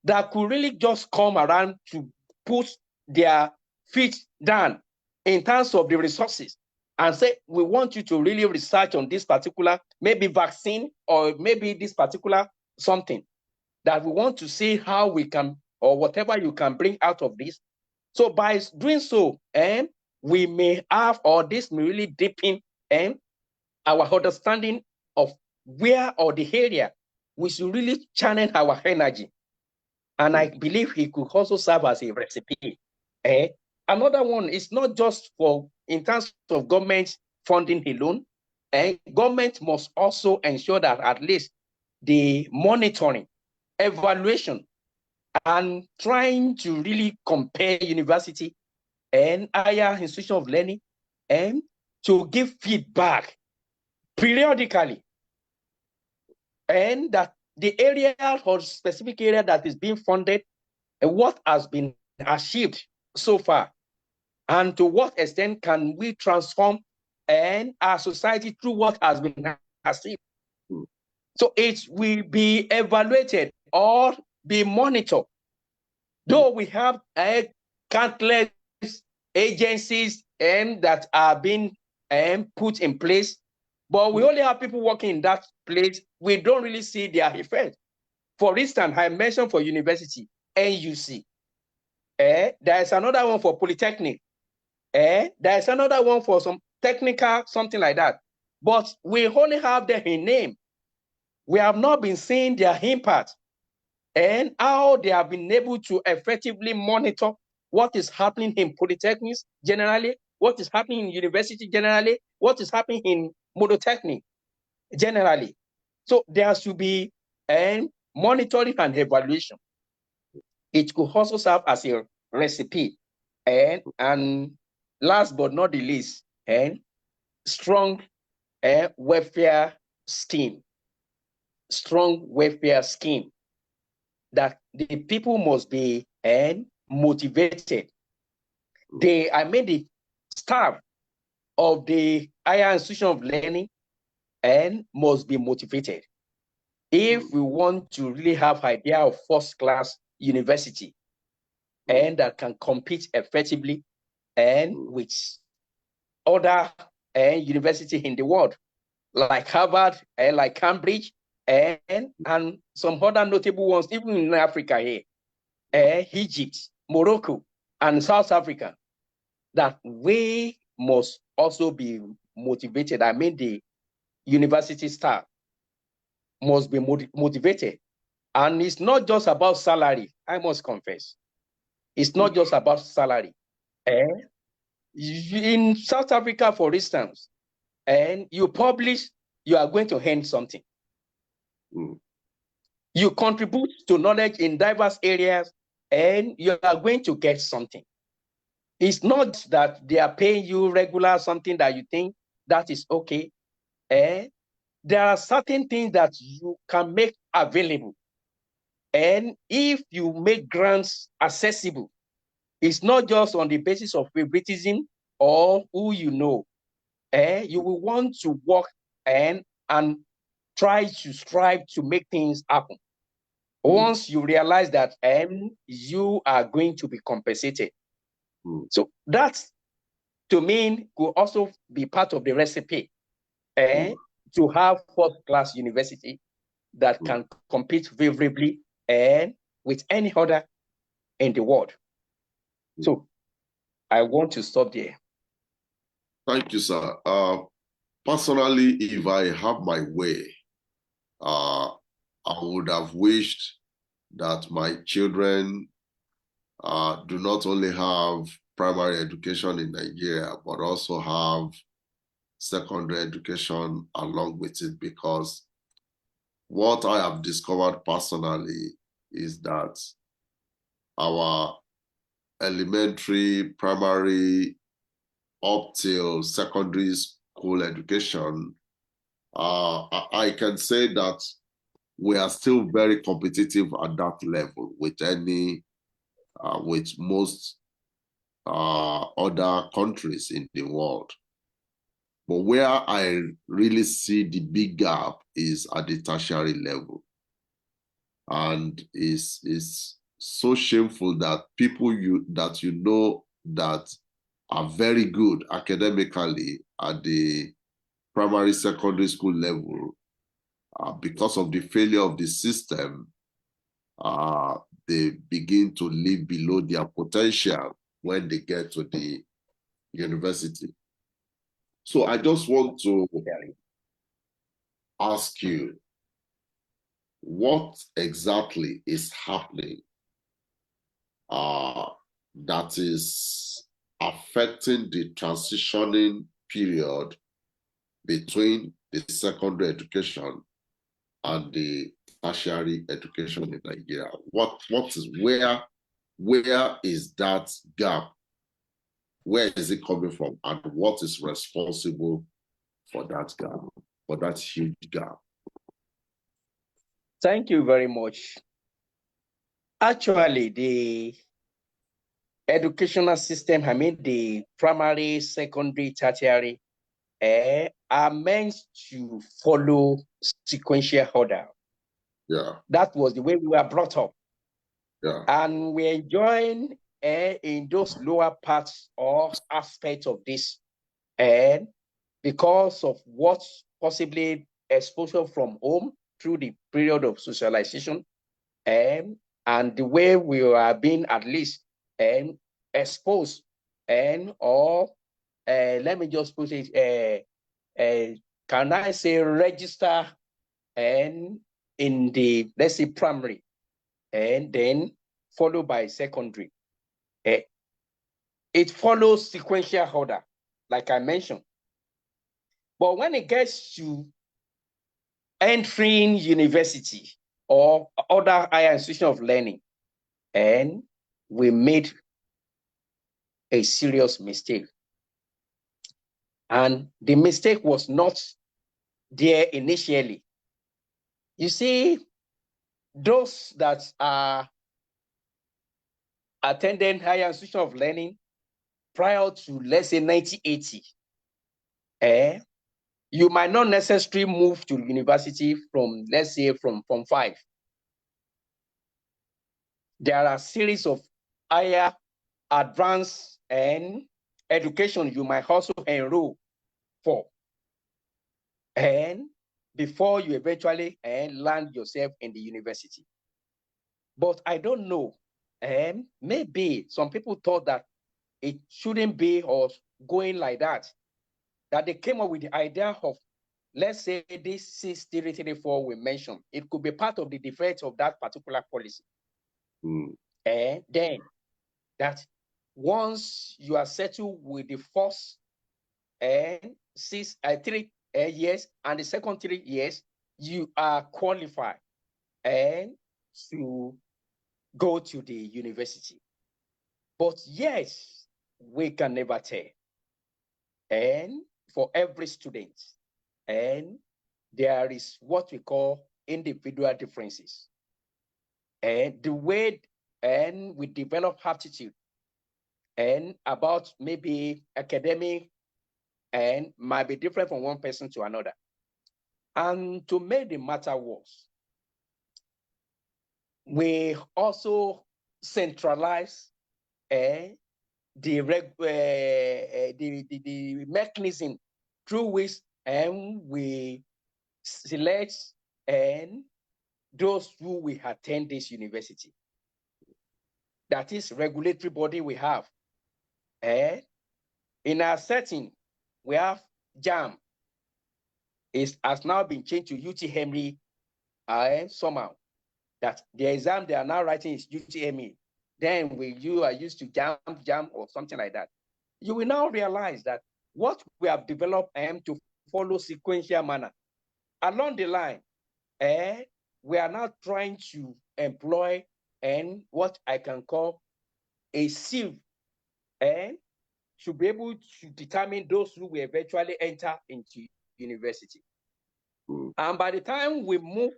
that could really just come around to put their feet down in terms of the resources and say, we want you to really research on this particular, maybe vaccine or maybe this particular something that we want to see how we can, or whatever you can bring out of this. So by doing so, we may have, or this may really deepen our understanding of where or the area we should really channel our energy. And I believe it could also serve as a recipe. Another one is not just for in terms of government funding alone. Government must also ensure that at least the monitoring, evaluation, and trying to really compare university and higher institution of learning and to give feedback periodically, and that the area or specific area that is being funded and what has been achieved so far, and to what extent can we transform and our society through what has been achieved. So it will be evaluated or be monitored. Though we have countless agencies that are being put in place, but we only have people working in that place. We don't really see their effect. For instance, I mentioned for university, NUC. There's another one for Polytechnic. There's another one for some technical, something like that. But we only have them in name. We have not been seeing their impact and how they have been able to effectively monitor what is happening in polytechnics generally, what is happening in university generally, what is happening in monotechnic generally. So there should be monitoring and evaluation. It could also serve as a recipe. And last but not the least, strong welfare scheme. Strong welfare scheme that the people must be motivated. The staff of the higher institution of learning must be motivated. If we want to really have idea of first-class university that can compete effectively with other university in the world, like Harvard, like Cambridge, and some other notable ones, even in Africa here, Egypt, Morocco, and South Africa, that we must also be motivated. I mean, the university staff must be motivated. And it's not just about salary, I must confess. It's not just about salary. In South Africa, for instance, and you publish, you are going to earn something. You contribute to knowledge in diverse areas, and you are going to get something. It's not that they are paying you regular something that you think that is okay. There are certain things that you can make available. And if you make grants accessible, it's not just on the basis of favoritism or who you know. You will want to work and try to strive to make things happen. Once you realize that you are going to be compensated. So that, to me, could also be part of the recipe to have first-class university that can compete favorably with any other in the world. So I want to stop there. Thank you, sir. personally, if I have my way, I would have wished that my children do not only have primary education in Nigeria, but also have secondary education along with it, because what I have discovered personally is that our elementary, primary, up till secondary school education, I can say that we are still very competitive at that level with with most other countries in the world. But where I really see the big gap is at the tertiary level. And it's so shameful that people that you know that are very good academically at the primary, secondary school level, because of the failure of the system, they begin to live below their potential when they get to the university. So I just want to ask you, what exactly is happening that is affecting the transitioning period between the secondary education and the tertiary education in Nigeria? Where is that gap? Where is it coming from? And what is responsible for that gap, for that huge gap? Thank you very much. Actually, the educational system, I mean, the primary, secondary, tertiary, are meant to follow sequential order. Yeah. That was the way we were brought up. Yeah. And we're enjoying in those lower parts or aspects of this, and because of what possibly exposure from home through the period of socialization, and the way we are being at least exposed, or let me just put it, can I say register in the, let's say, primary, and then followed by secondary. It follows sequential order, like I mentioned. But when it gets to entering university or other higher institution of learning, and we made a serious mistake. And the mistake was not there initially. You see, those that are attending higher institution of learning prior to, let's say, 1980, you might not necessarily move to university from, let's say, from 5. There are a series of higher advanced and education you might also enroll for, and before you eventually land yourself in the university. But I don't know, maybe some people thought that it shouldn't be or going like that they came up with the idea of, let's say, this 6334 we mentioned, it could be part of the defect of that particular policy. And then that once you are settled with the first 3 years and the second 3 years, you are qualified to go to the university. But yes, we can never tell. And for every student, and there is what we call individual differences. And the way we develop aptitude and about maybe academic and might be different from one person to another. And to make the matter worse, we also centralize the mechanism through which we select those who will attend this university. That is regulatory body we have. In our setting, we have JAM, has now been changed to UTME somehow. That the exam they are now writing is UTME. Then you are used to jam or something like that. You will now realize that what we have developed to follow sequential manner. Along the line, we are now trying to employ what I can call a sieve should be able to determine those who will eventually enter into university. And by the time we move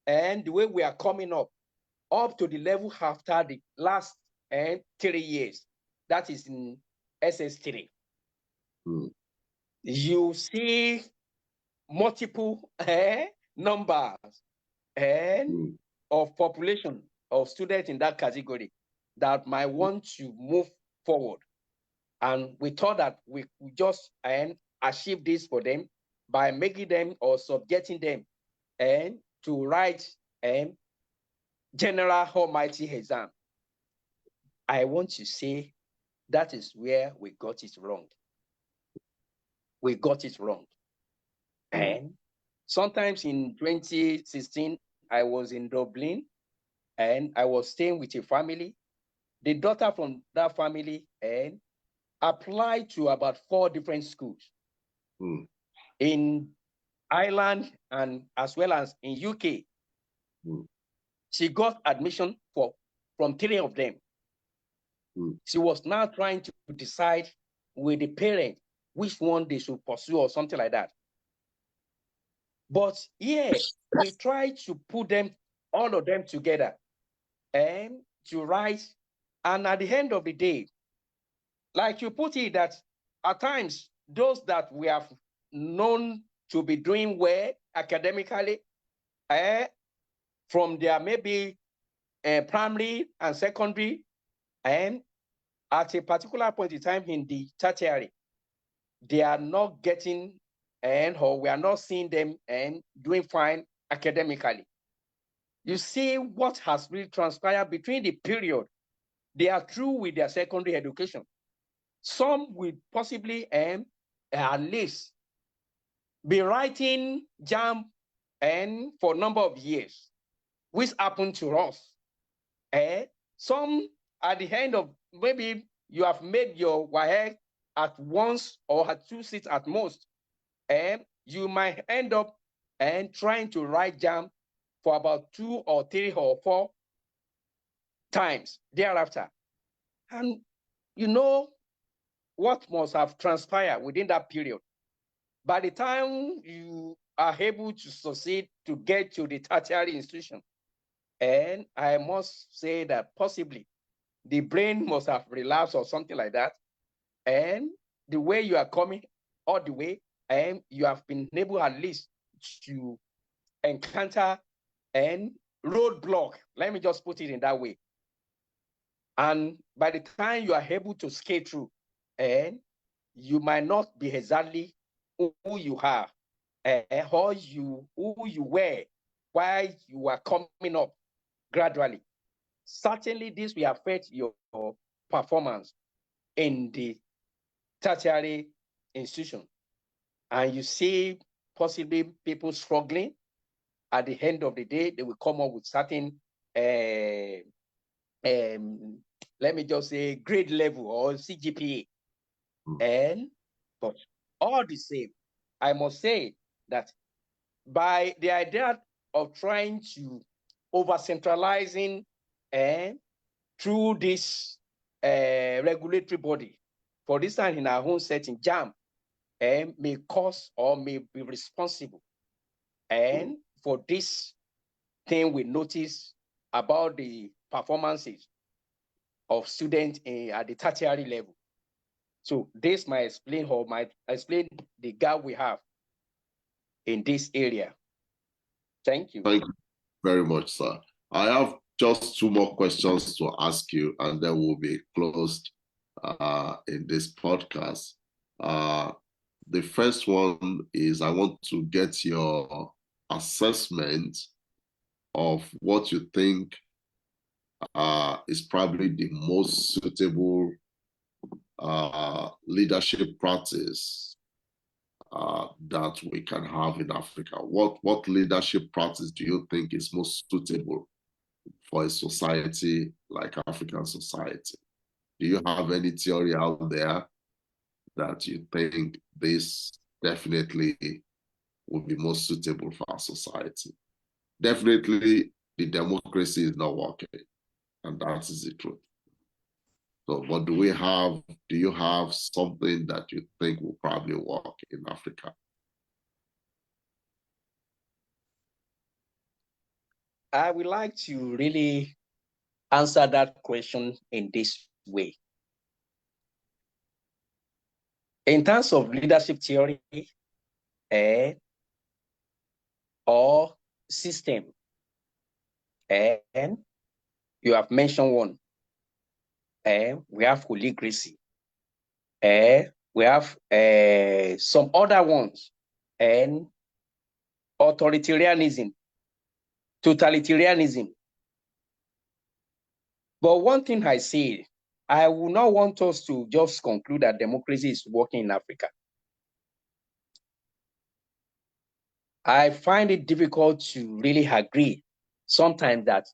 and the way we are coming up to the level after the last 3 years, that is in SS3, you see multiple numbers of population of students in that category that might want to move forward. And we thought that we just achieve this for them by making them or subjecting them to write general almighty exam. I want to say that is where we got it wrong. We got it wrong. And sometimes in 2016, I was in Dublin and I was staying with a family. The daughter from that family applied to about 4 different schools in Ireland and as well as in UK. She got admission from 3 of them. She was now trying to decide with the parent which one they should pursue or something like that. But we tried to put them, all of them together and to write. And at the end of the day, like you put it, that at times, those that we have known to be doing well academically, from their maybe primary and secondary, and at a particular point in time in the tertiary, they are not getting or we are not seeing them doing fine academically. You see what has really transpired between the period they are through with their secondary education. Some will possibly at least be writing JAMB for a number of years, which happened to us. Some at the end of maybe you have made your WAEC at once or at 2 seats at most, you might end up trying to write JAMB for about 2 or 3 or 4 times thereafter. And you know what must have transpired within that period. By the time you are able to succeed to get to the tertiary institution, and I must say that possibly the brain must have relapsed or something like that, and the way you are coming all the way, and you have been able at least to encounter and roadblock, let me just put it in that way. And by the time you are able to skate through, and you might not be exactly who you are, or who you were while you were coming up gradually. Certainly, this will affect your performance in the tertiary institution. And you see possibly people struggling. At the end of the day, they will come up with certain, let me just say, grade level or CGPA. But all the same, I must say that by the idea of trying to over-centralizing through this regulatory body, for this time in our own setting, JAMB may cause or may be responsible for this thing we notice about the performances of students at the tertiary level. So this might explain or might explain the gap we have in this area. Thank you. Thank you very much, sir. I have just 2 more questions to ask you, and then we'll be closed in this podcast. The first one is I want to get your assessment of what you think is probably the most suitable leadership practice that we can have in Africa? What leadership practice do you think is most suitable for a society like African society? Do you have any theory out there that you think this definitely would be most suitable for our society? Definitely, the democracy is not working, and that is the truth. So, what do you have something that you think will probably work in Africa? I would like to really answer that question in this way. In terms of leadership theory or system, and you have mentioned one. We have oligarchy. We have some other ones, and authoritarianism, totalitarianism. But one thing I say, I will not want us to just conclude that democracy is working in Africa. I find it difficult to really agree sometimes that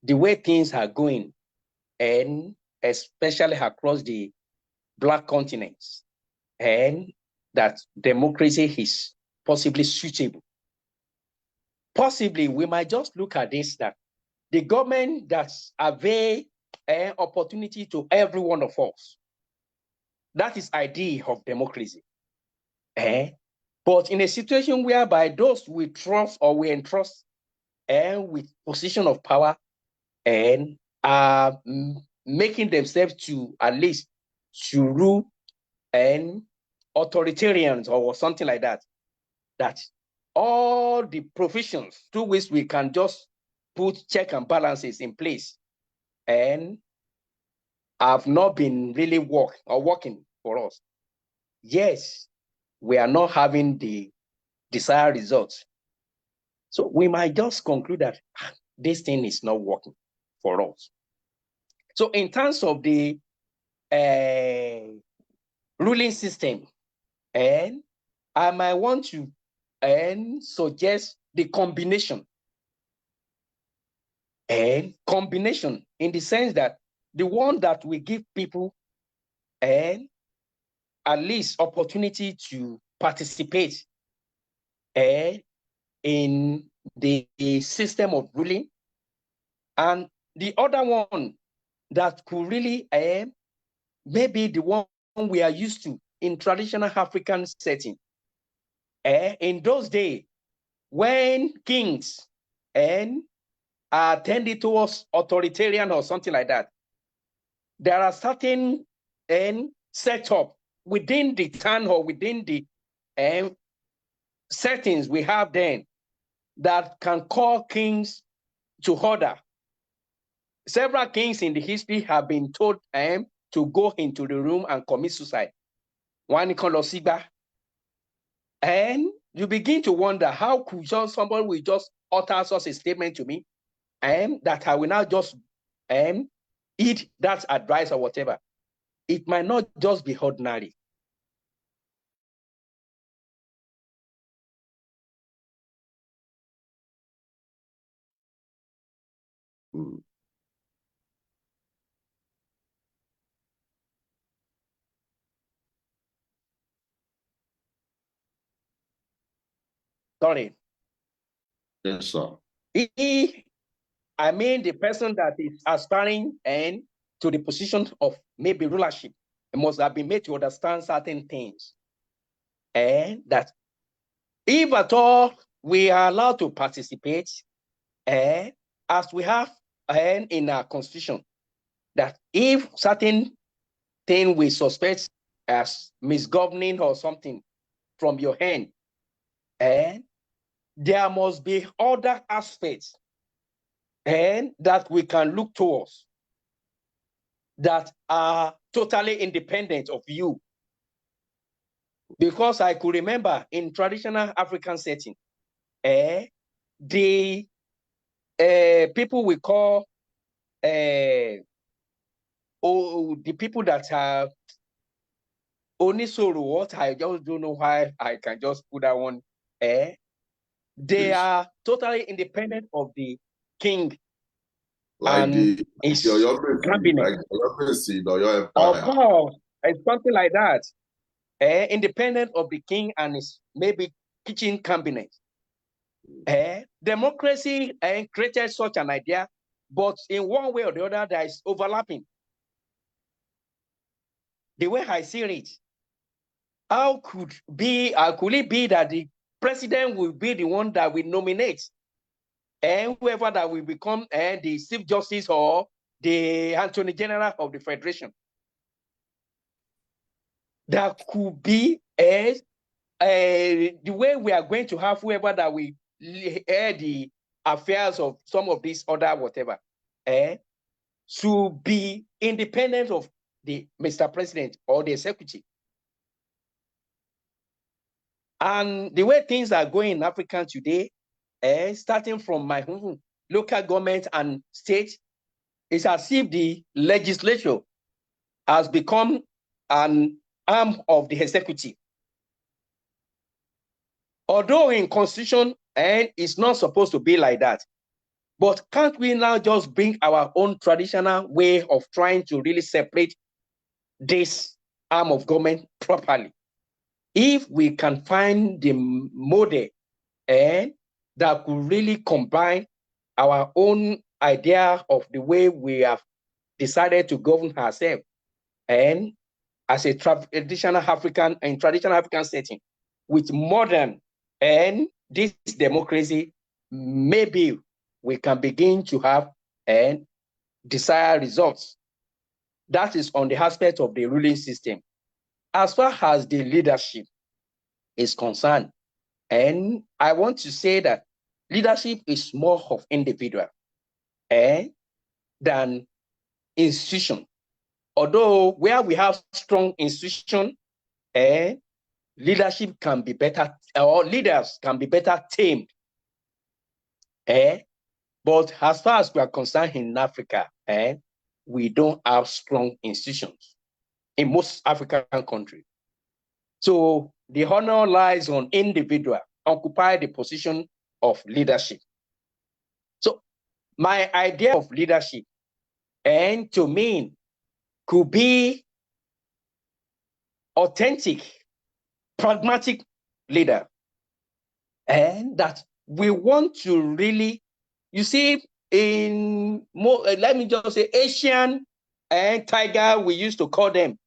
the way things are going, and especially across the Black continents, and that democracy is possibly suitable. Possibly, we might just look at this, that the government that's avail an opportunity to every one of us. That is idea of democracy. But in a situation whereby those we trust or we entrust with position of power and are making themselves to at least to rule and authoritarians or something like that, that all the provisions through which we can just put check and balances in place and have not been really working for us. Yes, we are not having the desired results. So we might just conclude that this thing is not working for us. So in terms of the ruling system, and I might want to suggest the combination. And combination in the sense that the one that will give people at least opportunity to participate in the system of ruling, and the other one that could really maybe the one we are used to in traditional African setting. In those days, when kings are tended towards authoritarian or something like that, there are certain setup within the town or within the settings we have then that can call kings to order. Several kings in the history have been told to go into the room and commit suicide. One called Osiba. And you begin to wonder, how could just somebody will just utter such a statement to me that I will now just eat that advice or whatever. It might not just be ordinary. Sorry. Yes, sir. I mean, the person that is aspiring to the position of maybe rulership must have been made to understand certain things. And that if at all we are allowed to participate, as we have in our constitution, that if certain thing we suspect as misgoverning or something from your hand, there must be other aspects that we can look towards that are totally independent of you. Because I could remember in traditional African setting, the people we call the people that are Onisoro, what I just don't know why I can just put that one. They Yes. are totally independent of the king Like and his cabinet. Your Of empire. course, it's something like that. Independent of the king and his maybe kitchen cabinet. Democracy created such an idea, but in one way or the other, there is overlapping. The way I see it, how could it be that the president will be the one that will nominate and whoever that will become the Chief Justice or the Attorney General of the Federation? There could be the way we are going to have whoever that will hear the affairs of some of these other whatever, to be independent of the Mr. President or the executive. And the way things are going in Africa today, starting from my local government and state, it's as if the legislature has become an arm of the executive. Although in constitution, it's not supposed to be like that. But can't we now just bring our own traditional way of trying to really separate this arm of government properly? If we can find the model that could really combine our own idea of the way we have decided to govern ourselves and as a traditional African setting with modern and this democracy, maybe we can begin to have desired results. That is on the aspect of the ruling system. As far as the leadership is concerned, and I want to say that leadership is more of individual than institution. Although where we have strong institution, leadership can be better, or leaders can be better tamed. But as far as we are concerned in Africa, we don't have strong institutions in most African countries. So the honor lies on individual occupy the position of leadership. So my idea of leadership, and to me, could be authentic, pragmatic leader, and that we want to really, you see, in more, let me just say, Asian and tiger, we used to call them,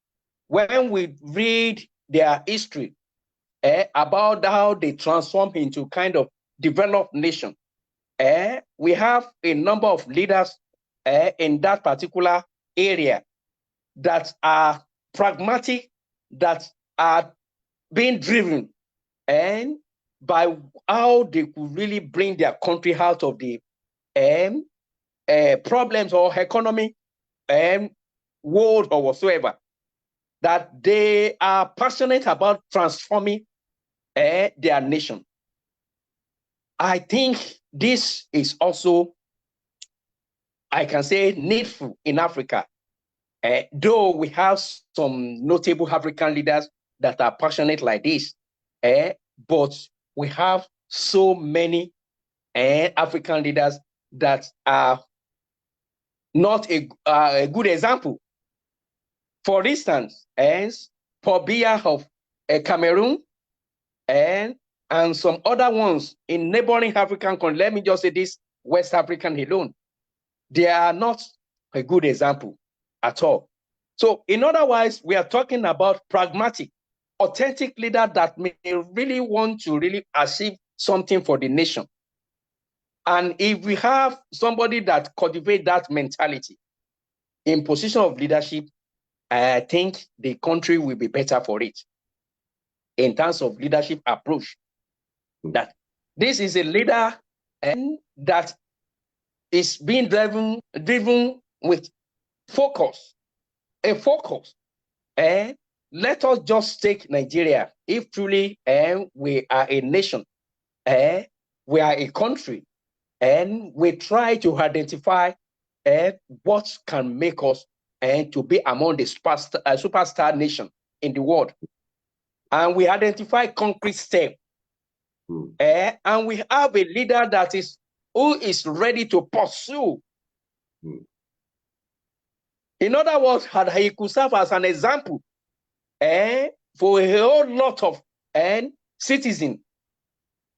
when we read their history about how they transform into kind of developed nation. We have a number of leaders in that particular area that are pragmatic, that are being driven and by how they could really bring their country out of the problems or economic world or whatsoever, that they are passionate about transforming their nation. I think this is also, I can say, needful in Africa. Though we have some notable African leaders that are passionate like this, but we have so many African leaders that are not a good example. For instance, Paul Biya of Cameroon and some other ones in neighboring African countries, let me just say this, West African alone, they are not a good example at all. So in other words, we are talking about pragmatic, authentic leader that may really want to really achieve something for the nation. And if we have somebody that cultivates that mentality in position of leadership, I think the country will be better for it in terms of leadership approach. That this is a leader and that is being driven with focus, a focus. And let us just take Nigeria. If truly we are a nation, we are a country, and we try to identify what can make us to be among the superstar nation in the world. And we identify concrete steps. And we have a leader who is ready to pursue. In other words, he could serve as an example for a whole lot of citizens.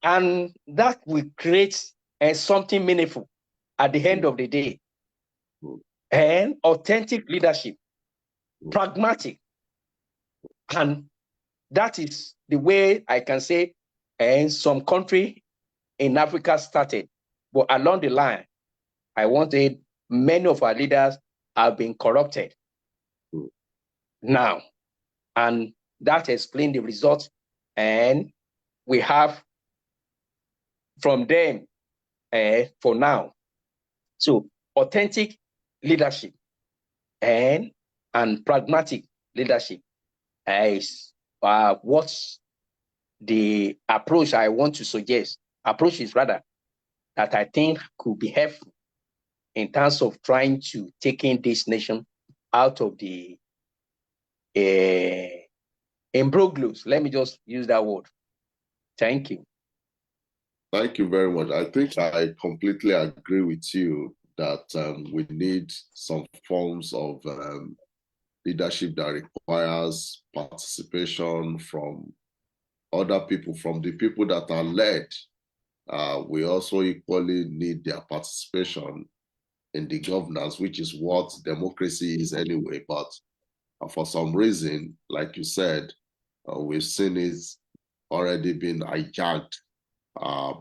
And that will create something meaningful at the end of the day. And authentic leadership, pragmatic. And that is the way I can say some country in Africa started. But along the line, I wanted many of our leaders have been corrupted now. And that explains the results. And we have from them for now. So authentic leadership and pragmatic leadership is what's the approach I want to suggest. Approach is rather that I think could be helpful in terms of trying to taking this nation out of the imbroglios. Let me just use that word. Thank you. Thank you very much. I think I completely agree with you that we need some forms of leadership that requires participation from other people, from the people that are led. We also equally need their participation in the governance, which is what democracy is anyway. But for some reason, like you said, we've seen it already been hijacked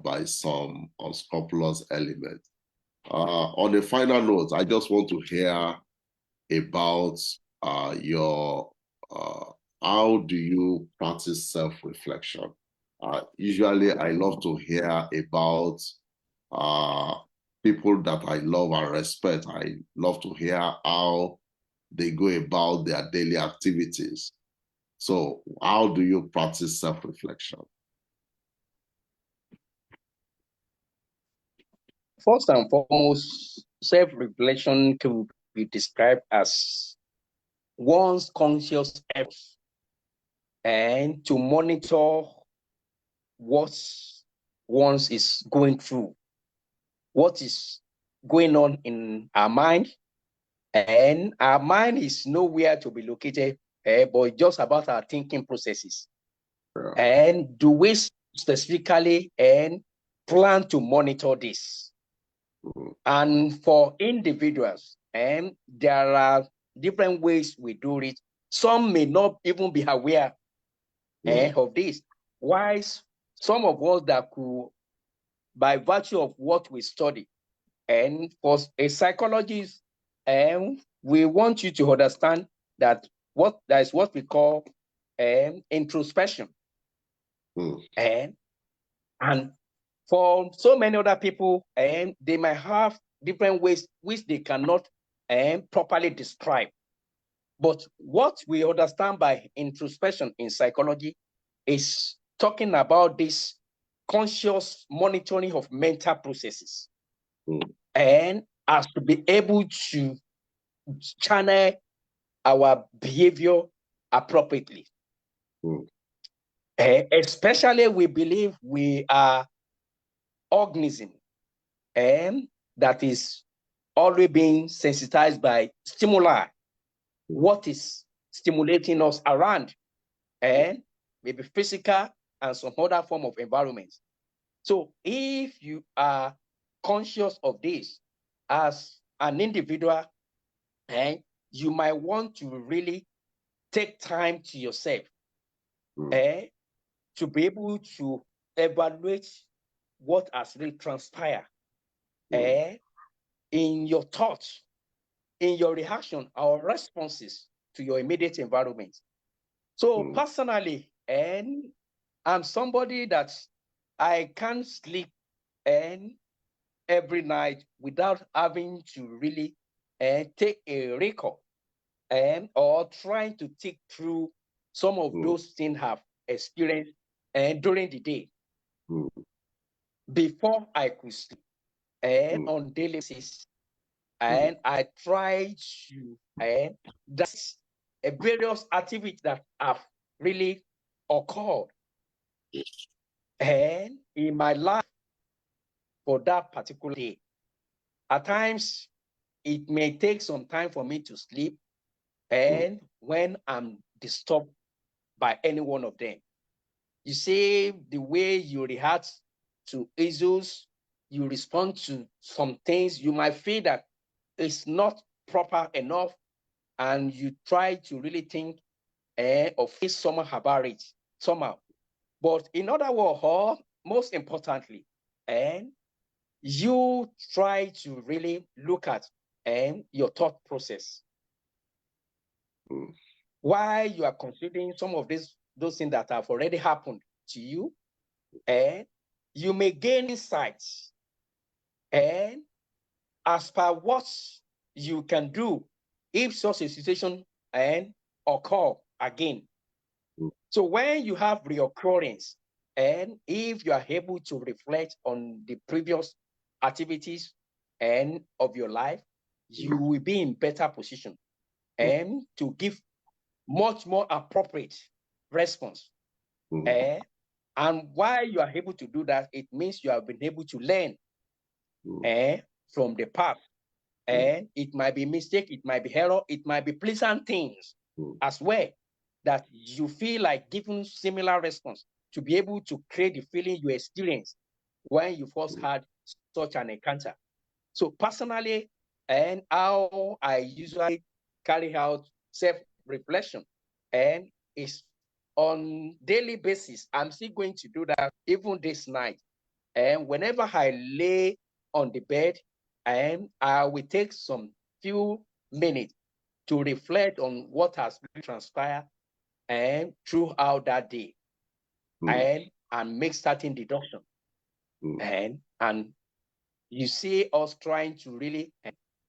by some unscrupulous elements. On a final note, I just want to hear about how do you practice self-reflection? Usually, I love to hear about people that I love and respect. I love to hear how they go about their daily activities. So, how do you practice self-reflection? First and foremost, self-reflection can be described as one's conscious effort and to monitor what one is going through, what is going on in our mind. And our mind is nowhere to be located, but just about our thinking processes. Yeah. And do we specifically plan to monitor this? And for individuals, there are different ways we do it. Some may not even be aware of this. Why some of us that could, by virtue of what we study, and for a psychologist, we want you to understand that that is what we call introspection. And for so many other people, they might have different ways which they cannot properly describe. But what we understand by introspection in psychology is talking about this conscious monitoring of mental processes. And as to be able to channel our behavior appropriately. Especially, we believe we are organism that is always being sensitized by stimuli. What is stimulating us around, and maybe physical and some other form of environments. So if you are conscious of this as an individual, you might want to really take time to yourself to be able to evaluate what has really transpired in your thoughts, in your reaction or responses to your immediate environment. So personally, I'm somebody that I can't sleep every night without having to really take a record or trying to think through some of those things I've experienced during the day before I could sleep on daily basis. And I try to that's various activities that have really occurred and in my life for that particular day. At times, it may take some time for me to sleep, and when I'm disturbed by any one of them. You see, the way you react to issues, you respond to some things, you might feel that it's not proper enough, and you try to really think or feel somehow about it, somehow. But in other words, or most importantly, and you try to really look at your thought process. While you are considering some of those things that have already happened to you, and you may gain insights and as per what you can do if such a situation occur again. So when you have reoccurrence, and if you are able to reflect on the previous activities and of your life, you will be in better position and to give much more appropriate response. And while you are able to do that, it means you have been able to learn from the past. And it might be mistake, it might be error, it might be pleasant things as well that you feel like giving similar response to be able to create the feeling you experienced when you first had such an encounter. So personally, and how I usually carry out self-reflection, and is on daily basis. I'm still going to do that even this night. And whenever I lay on the bed, and I will take some few minutes to reflect on what has transpired and throughout that day, and make certain deduction. And you see us trying to really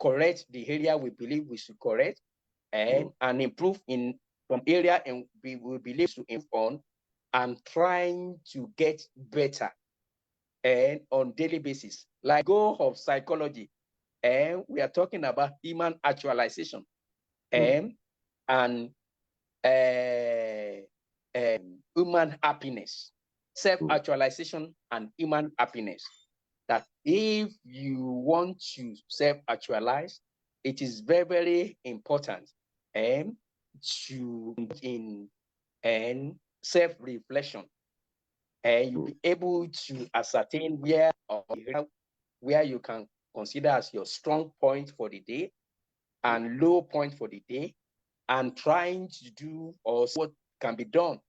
correct the area we believe we should correct, and improve in some area and we will believe to improve on, and trying to get better and on daily basis. Like goal of psychology, and we are talking about human actualization and human happiness, self-actualization and human happiness. That if you want to self-actualize, it is very, very important to in and self-reflection, and you'll be able to ascertain where you can consider as your strong point for the day and low point for the day, and trying to do or what can be done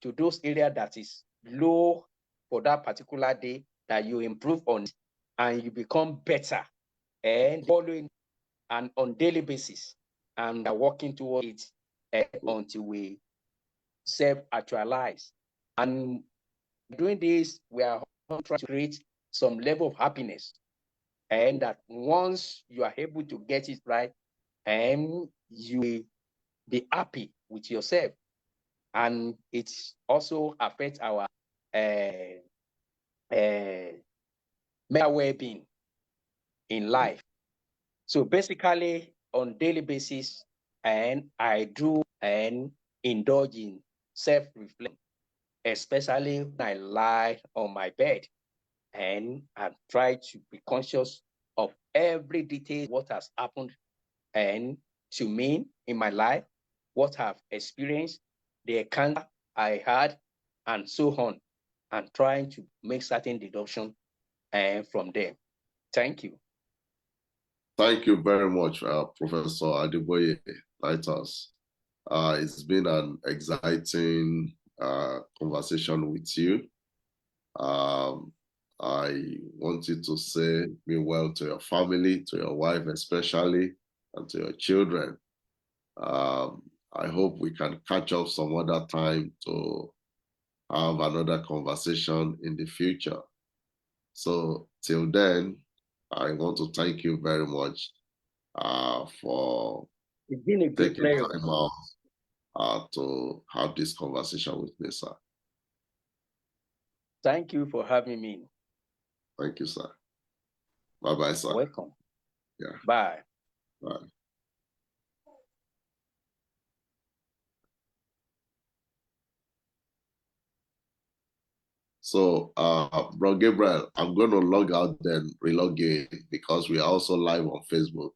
to those areas that is low for that particular day, that you improve on and you become better and following and on daily basis, and are working towards it until we self-actualize. And doing this, we are trying to create some level of happiness, and that once you are able to get it right, and you will be happy with yourself, and it also affects our mental well-being in life. So basically, on daily basis, and I do and indulge in self-reflection, especially when I lie on my bed, and I try to be conscious of every detail, what has happened and to me in my life, what I've experienced, the encounter I had, and so on, and trying to make certain deduction from them. Thank you. Thank you very much, Professor Adeboye, Titus. It's been an exciting conversation with you. I want you to say me well to your family, to your wife especially, and to your children. I hope we can catch up some other time to have another conversation in the future. So till then, I want to thank you very much for taking time out to have this conversation with me, sir. Thank you for having me. Thank you, sir. Bye-bye, sir. Welcome. Yeah. Bye. Bye. So, Bro Gabriel, I'm going to log out then relog in because we are also live on Facebook.